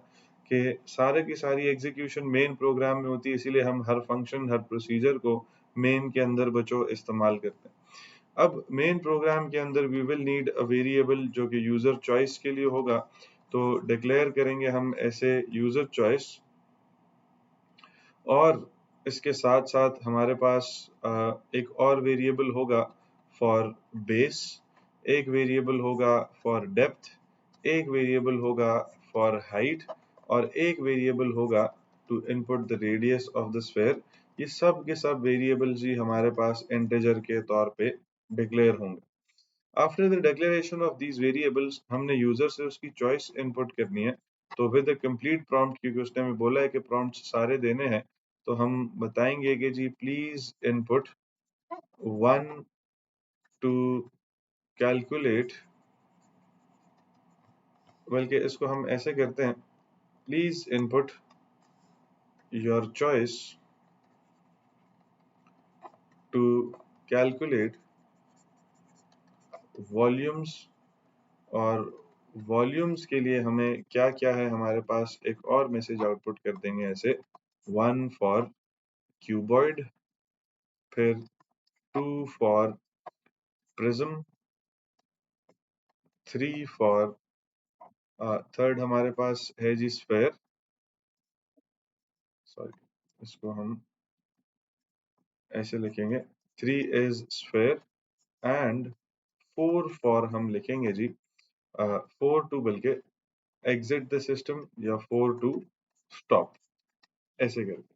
कि सारे की सारी एग्जीक्यूशन मेन प्रोग्राम में होती है, इसीलिए हम हर फंक्शन हर प्रोसीजर को मेन के अंदर बच्चों इस्तेमाल करते हैं। अब मेन प्रोग्राम के अंदर we will need a variable जो कि यूजर चॉइस के लिए होगा। तो डिक्लेयर करेंगे हम ऐसे यूजर चॉइस, और इसके साथ साथ हमारे पास एक और वेरिएबल होगा फॉर बेस, एक वेरिएबल होगा फॉर डेप्थ, एक वेरिएबल होगा फॉर हाइट, और एक वेरिएबल होगा to input the radius of the sphere. ये सब के सब वेरिएबल्स ही हमारे पास इंटीजर के तौर पे डिक्लेयर होंगे। After the declaration of these variables हमने यूजर से उसकी चॉइस इनपुट करनी है। तो विद द कंप्लीट प्रॉम्प्ट, क्योंकि उसने हमें बोला है कि प्रॉम्प्ट सारे देने हैं, तो हम बताएंगे कि जी प्लीज इनपुट 1 टू कैलकुलेट, बल्कि इसको हम ऐसे करते हैं, please input your choice to calculate volumes. और वॉल्यूम्स के लिए हमें क्या क्या है हमारे पास, एक और मैसेज आउटपुट कर देंगे ऐसे, 1 फॉर क्यूबॉइड, फिर 2 फॉर प्रिज्म, 3 फॉर थर्ड हमारे पास है जी स्फेयर, सॉरी इसको हम ऐसे लिखेंगे, 3 इज स्फेयर, एंड 4 फॉर हम लिखेंगे जी 4 टू बल्कि एग्जिट द सिस्टम, या 4 टू स्टॉप, ऐसे करके।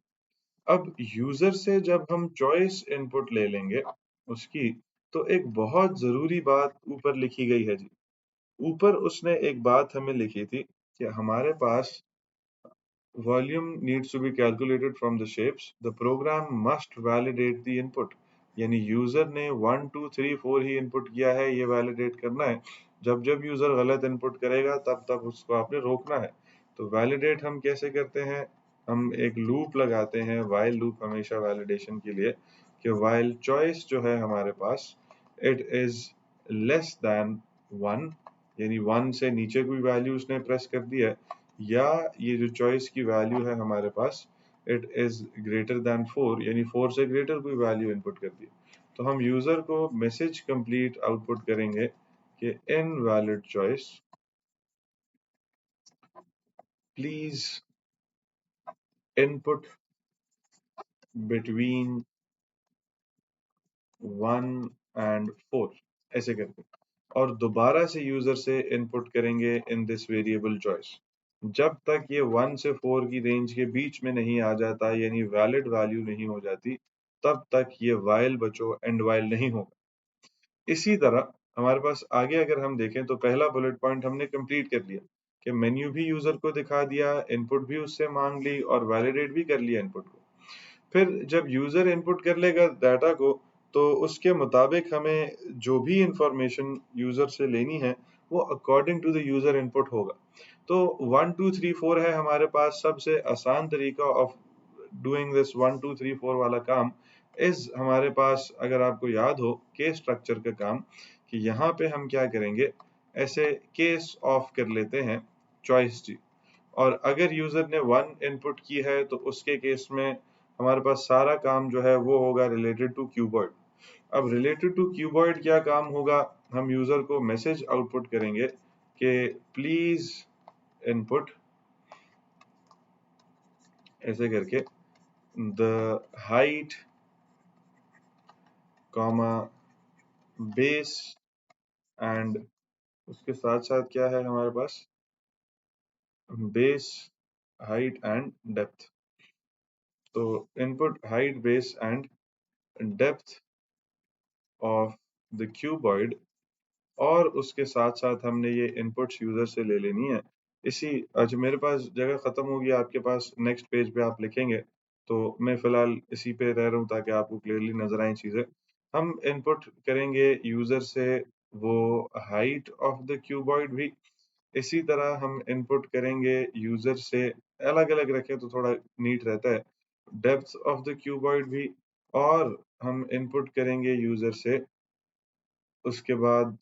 अब यूजर से जब हम चॉइस इनपुट ले लेंगे उसकी, तो एक बहुत जरूरी बात ऊपर लिखी गई है जी। ऊपर उसने एक बात हमें लिखी थी कि हमारे पास volume needs to be calculated from the shapes. The program must validate the input. यानी यूजर ने 1 2 3 4 ही इनपुट किया है, ये वैलिडेट करना है। जब जब यूजर गलत इनपुट करेगा तब तब उसको आपने रोकना है। तो वैलिडेट हम कैसे करते हैं, हम एक लूप लगाते हैं, वाइल लूप, हमेशा वैलिडेशन के लिए, कि वाइल चॉइस जो है हमारे पास इट इज लेस दैन 1, यानी 1 से नीचे कोई वैल्यू उसने प्रेस कर दी है, या ये जो चॉइस की वैल्यू है हमारे पास इट इज ग्रेटर दैन 4, यानी 4 से ग्रेटर कोई वैल्यू इनपुट कर दी। तो हम यूजर को मैसेज कंप्लीट आउटपुट करेंगे कि invalid choice, please input between 1 and 4, ऐसे करके। और दोबारा से यूजर से इनपुट करेंगे इन दिस वेरिएबल चॉइस, जब तक ये 1 से 4 की रेंज के बीच में नहीं आ जाता, यानी वैलिड वैल्यू नहीं हो जाती, तब तक ये वाइल बचो एंड वाइल नहीं होगा। इसी तरह हमारे पास आगे अगर हम देखें तो पहला बुलेट पॉइंट हमने कंप्लीट कर लिया कि मेन्यू भी यूजर को दिखा दिया, इनपुट भी उससे मांग ली और वैलिडेट भी कर लिया इनपुट को। फिर जब यूजर इनपुट कर लेगा डाटा को, तो उसके मुताबिक हमें जो भी इंफॉर्मेशन यूजर से लेनी है वो according to the user input होगा। तो 1 2 3 4 है हमारे पास, सबसे आसान तरीका ऑफ डूइंग दिस 1 2 3 4 वाला काम इस हमारे पास, अगर आपको याद हो केस स्ट्रक्चर का काम, कि यहाँ पे हम क्या करेंगे, ऐसे केस ऑफ कर लेते हैं चॉइस जी। और अगर यूजर ने 1 इनपुट की है तो उसके केस में हमारे पास सारा काम जो है वो होगा रिलेटेड टू क्यूबॉइड। अब रिलेटेड टू क्यूबॉइड क्या काम होगा, हम यूजर को मैसेज आउटपुट करेंगे कि प्लीज इनपुट, ऐसे करके, the height comma base and उसके साथ साथ क्या है हमारे पास, बेस, हाइट एंड डेप्थ। तो input height, base and depth of the cuboid, और उसके साथ साथ हमने ये इनपुट्स यूजर से ले लेनी है। इसी अच्छा, मेरे पास जगह खत्म होगी, आपके पास नेक्स्ट पेज पे आप लिखेंगे, तो मैं फिलहाल इसी पे रह रहा हूँ ताकि आपको क्लियरली नजर आए चीजें। हम इनपुट करेंगे यूजर से वो हाइट ऑफ द क्यूबॉइड भी, इसी तरह हम इनपुट करेंगे यूजर से, अलग अलग रखें तो थोड़ा नीट रहता है, डेप्थ ऑफ द क्यूबॉइड भी, और हम इनपुट करेंगे यूजर से उसके बाद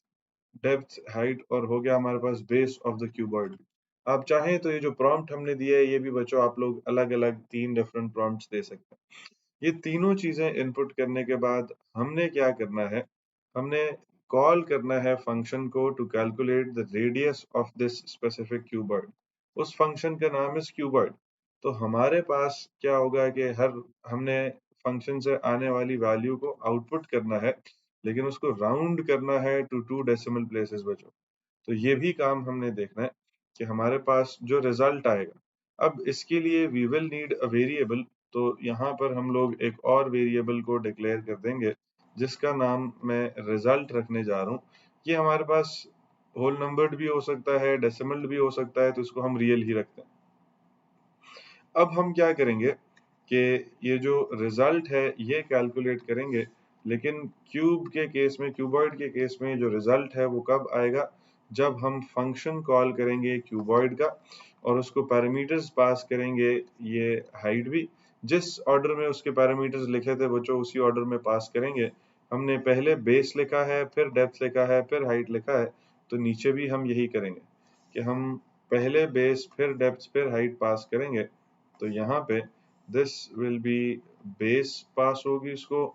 डेप्थ, हाइट, और हो गया हमारे पास बेस ऑफ द क्यूबॉइड। आप चाहें तो ये जो प्रॉम्प्ट हमने दिया है, ये भी बच्चों आप लोग अलग अलग 3 डिफरेंट प्रॉम्प्ट्स दे सकते हैं। ये तीनों चीजें इनपुट करने के बाद हमने क्या करना है, हमने कॉल करना है फंक्शन को to calculate the radius of this specific cuboid. उस फंक्शन का नाम है क्यूबॉइड। तो हमारे पास क्या होगा कि हर हमने फंक्शन से आने वाली वैल्यू को आउटपुट करना है, लेकिन उसको राउंड करना है टू 2 डेसिमल प्लेसेस बच्चों। तो ये भी काम हमने देखना है कि हमारे पास जो रिजल्ट आएगा, अब इसके लिए we will need a variable. तो यहाँ पर हम लोग एक और वेरिएबल को डिक्लेयर कर देंगे जिसका नाम मैं रिजल्ट रखने जा रहा हूँ। ये हमारे पास होल नंबर्ड भी हो सकता है, डेसिमल भी हो सकता है, तो इसको हम रियल ही रखते हैं। अब हम क्या करेंगे कि ये जो रिजल्ट है ये कैलकुलेट करेंगे, लेकिन क्यूब के केस में, क्यूबॉइड के केस में जो रिजल्ट है वो कब आएगा, जब हम फंक्शन कॉल करेंगे क्यूबॉइड का और उसको पैरामीटर्स पास करेंगे, ये हाइट भी जिस ऑर्डर में उसके पैरामीटर्स लिखे थे बच्चों उसी ऑर्डर में पास करेंगे। हमने पहले बेस लिखा है, फिर डेप्थ लिखा है, फिर हाइट लिखा है, तो नीचे भी हम यही करेंगे कि हम पहले बेस, फिर डेप्थ, फिर हाइट पास करेंगे। तो यहाँ पे दिस विल बी बेस पास होगी इसको,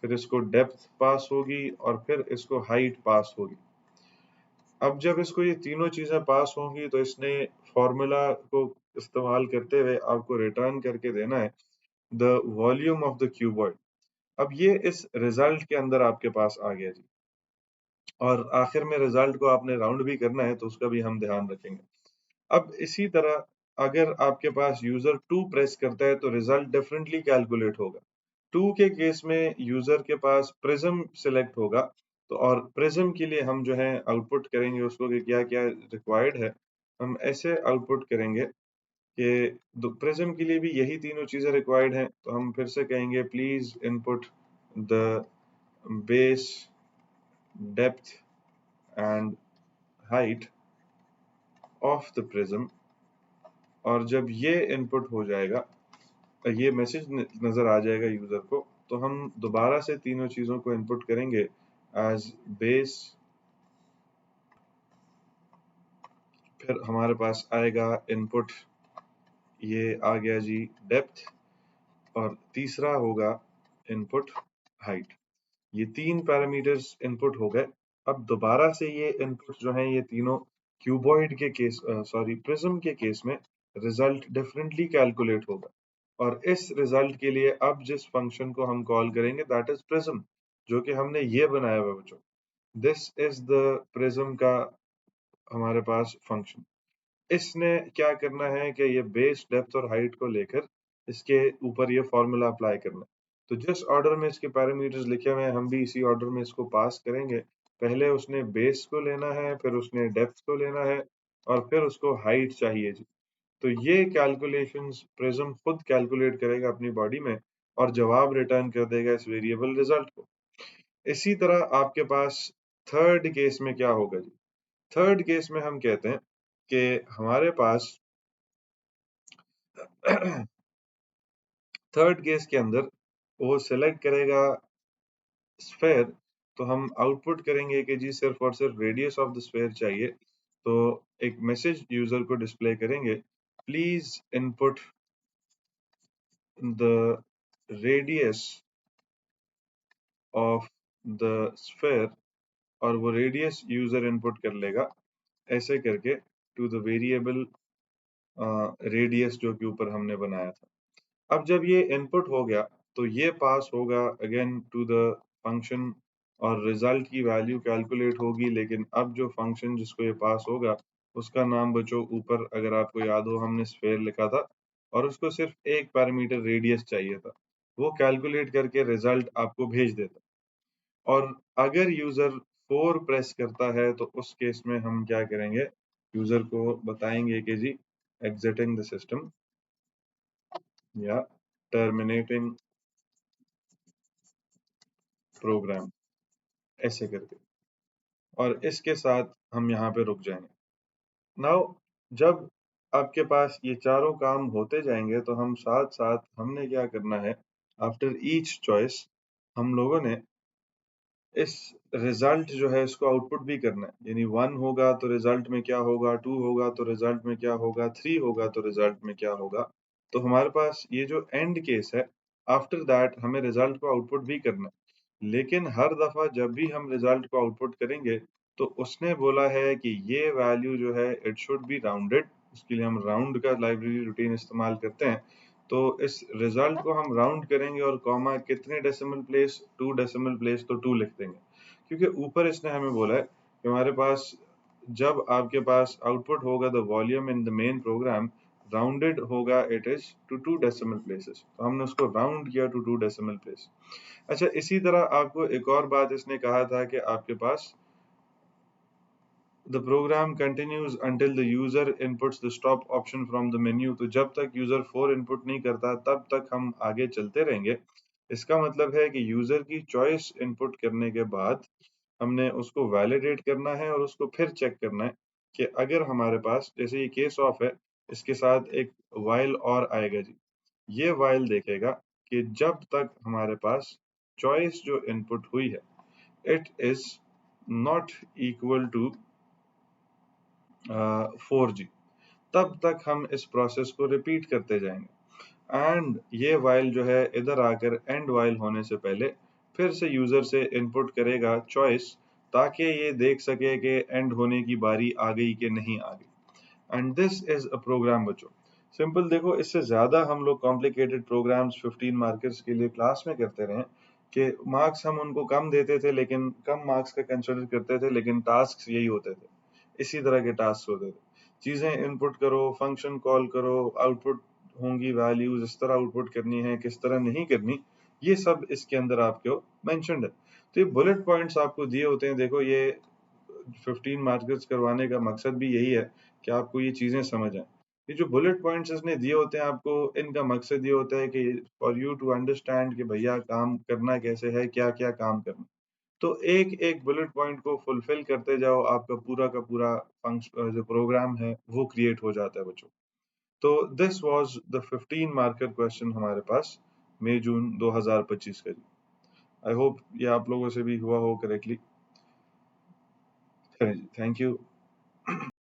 फिर इसको डेप्थ पास होगी, और फिर इसको हाइट पास होगी। अब जब इसको ये तीनों चीजें पास होंगी तो इसने फॉर्मूला को इस्तेमाल करते हुए आपको रिटर्न करके देना है the volume of the cuboid. अब ये इस रिजल्ट के अंदर आपके पास आ गया जी, और आखिर में रिजल्ट को आपने राउंड भी करना है तो उसका भी हम ध्यान रखेंगे। अब इसी तरह अगर आपके पास यूजर 2 प्रेस करता है तो रिजल्ट डिफरेंटली कैलकुलेट होगा। 2 के केस में यूजर के पास प्रिज्म सिलेक्ट होगा, तो और प्रिज्म के लिए हम जो है आउटपुट करेंगे उसको कि क्या क्या रिक्वायर्ड है। हम ऐसे आउटपुट करेंगे कि प्रिज्म के लिए भी यही तीनों चीजें रिक्वायर्ड हैं, तो हम फिर से कहेंगे please input the base, depth and height of the prism. और जब ये इनपुट हो जाएगा, ये मैसेज नजर आ जाएगा यूजर को, तो हम दोबारा से तीनों चीजों को इनपुट करेंगे एज बेस, फिर हमारे पास आएगा इनपुट, ये आ गया जी डेप्थ, और तीसरा होगा इनपुट हाइट। ये 3 पैरामीटर्स इनपुट हो गए। अब दोबारा से ये इनपुट जो है ये तीनों क्यूबॉइड के केस, सॉरी प्रिज्म के केस में रिजल्ट डिफरेंटली कैलकुलेट होगा, और इस रिजल्ट के लिए अब जिस फंक्शन को हम कॉल करेंगे दैट इज प्रिज्म, जो कि हमने ये बनाया हुआ है बच्चों। दिस इज द प्रिज्म का हमारे पास फंक्शन। इसने क्या करना है कि ये बेस, डेप्थ और हाइट को लेकर इसके ऊपर ये फॉर्मूला अप्लाई करना है। तो जिस ऑर्डर में इसके पैरामीटर्स लिखे हुए हैं हम भी इसी ऑर्डर में इसको पास करेंगे। पहले उसने बेस को लेना है, फिर उसने डेप्थ को लेना है, और फिर उसको हाइट चाहिए जी। तो ये कैलकुलेशंस प्रिज्म खुद कैलकुलेट करेगा अपनी बॉडी में और जवाब रिटर्न कर देगा इस वेरिएबल रिजल्ट को। इसी तरह आपके पास थर्ड केस में क्या होगा जी, थर्ड केस में हम कहते हैं कि हमारे पास थर्ड केस के अंदर वो सिलेक्ट करेगा स्फेयर, तो हम आउटपुट करेंगे कि जी सिर्फ और सिर्फ रेडियस ऑफ द स्फेयर चाहिए। तो एक मैसेज यूजर को डिस्प्ले करेंगे, please input the radius of the sphere, और वो रेडियस यूजर इनपुट कर लेगा ऐसे करके टू द वेरिएबल रेडियस जो कि ऊपर हमने बनाया था। अब जब ये इनपुट हो गया तो ये पास होगा अगेन टू द फंक्शन और रिजल्ट की वैल्यू कैलकुलेट होगी, लेकिन अब जो फंक्शन जिसको ये पास होगा उसका नाम बच्चों ऊपर अगर आपको याद हो हमने स्फेयर लिखा था और उसको सिर्फ एक पैरामीटर रेडियस चाहिए था, वो कैलकुलेट करके रिजल्ट आपको भेज देता। और अगर यूजर 4 प्रेस करता है तो उस केस में हम क्या करेंगे, यूजर को बताएंगे कि जी एग्जिटिंग द सिस्टम या टर्मिनेटिंग प्रोग्राम, ऐसे करके, और इसके साथ हम यहाँ पे रुक जाएंगे। नाउ जब आपके पास ये चारों काम होते जाएंगे तो हम साथ साथ हमने क्या करना है, आफ्टर ईच चॉइस हम लोगों ने इस रिजल्ट जो है इसको आउटपुट भी करना है। यानी 1 होगा तो रिजल्ट में क्या होगा, 2 होगा तो रिजल्ट में क्या होगा, 3 होगा तो रिजल्ट में क्या होगा। तो हमारे पास ये जो एंड केस है, आफ्टर दैट हमें रिजल्ट को आउटपुट भी करना है। लेकिन हर दफा जब भी हम रिजल्ट को आउटपुट करेंगे तो उसने बोला है कि ये वैल्यू जो है इट शुड बी राउंडेड। उसके लिए हम राउंड का लाइब्रेरी रूटीन इस्तेमाल करते हैं। तो इस रिजल्ट को हम राउंड करेंगे और कॉमा कितने डेसिमल प्लेस, 2 डेसिमल प्लेस, तो 2 लिख देंगे, क्योंकि ऊपर इसने हमें बोला है कि हमारे पास जब आपके पास आउटपुट होगा the volume in the main program rounded होगा it is to 2 decimal places, तो हमने उसको राउंड किया टू 2 डेसिमल प्लेस। अच्छा, इसी तरह आपको एक और बात इसने कहा था कि आपके पास the program continues until the user inputs the stop option from the menu। तो जब तक यूजर 4 इनपुट नहीं करता तब तक हम आगे चलते रहेंगे। इसका मतलब है कि यूजर की चॉइस इनपुट करने के बाद हमने उसको वैलिडेट करना है और उसको फिर चेक करना है कि अगर हमारे पास, जैसे ये केस ऑफ है, इसके साथ एक वाइल और आएगा जी। ये वाइल देखेगा कि जब तक हमारे पास चॉइस जो इनपुट हुई है it is not equal to 4G, तब तक हम इस प्रोसेस को रिपीट करते जाएंगे। एंड ये वाइल जो है इधर आकर एंड वाइल होने से पहले फिर से यूजर से इनपुट करेगा चॉइस, ताकि ये देख सके कि एंड होने की बारी आ गई कि नहीं आ गई। And this is a program बच्चों। सिंपल देखो, इससे ज्यादा हम लोग कॉम्प्लिकेटेड प्रोग्राम्स 15 मार्कर्स के लिए क्लास में करते रहे कि मार्क्स हम उनको कम देते थे, लेकिन कम मार्क्स का कंसिडर करते थे, लेकिन टास्क यही होते थे, इसी तरह के टास्क होते थे। चीजें इनपुट करो, फंक्शन कॉल करो, आउटपुट होंगी वैल्यूज, इस तरह आउटपुट करनी है, किस तरह नहीं करनी, ये सब इसके अंदर आपको मेंशन्ड है। तो ये बुलेट पॉइंट्स आपको दिए होते हैं। देखो, ये 15 मार्कर्स करवाने का मकसद भी यही है कि आपको ये चीजें समझ आए। ये जो बुलेट पॉइंट्स इसने दिए होते हैं आपको, इनका मकसद ये होता है कि फॉर यू टू अंडरस्टैंड कि भैया काम करना कैसे है, क्या क्या काम करना। तो एक एक बुलेट पॉइंट को फुलफिल करते जाओ, आपका पूरा का पूरा फंक्शन जो प्रोग्राम है वो क्रिएट हो जाता है बच्चों। तो this was the 15 marker question हमारे पास मई जून 2025 का जी। आई होप ये आप लोगों से भी हुआ हो करेक्टली। Thank you.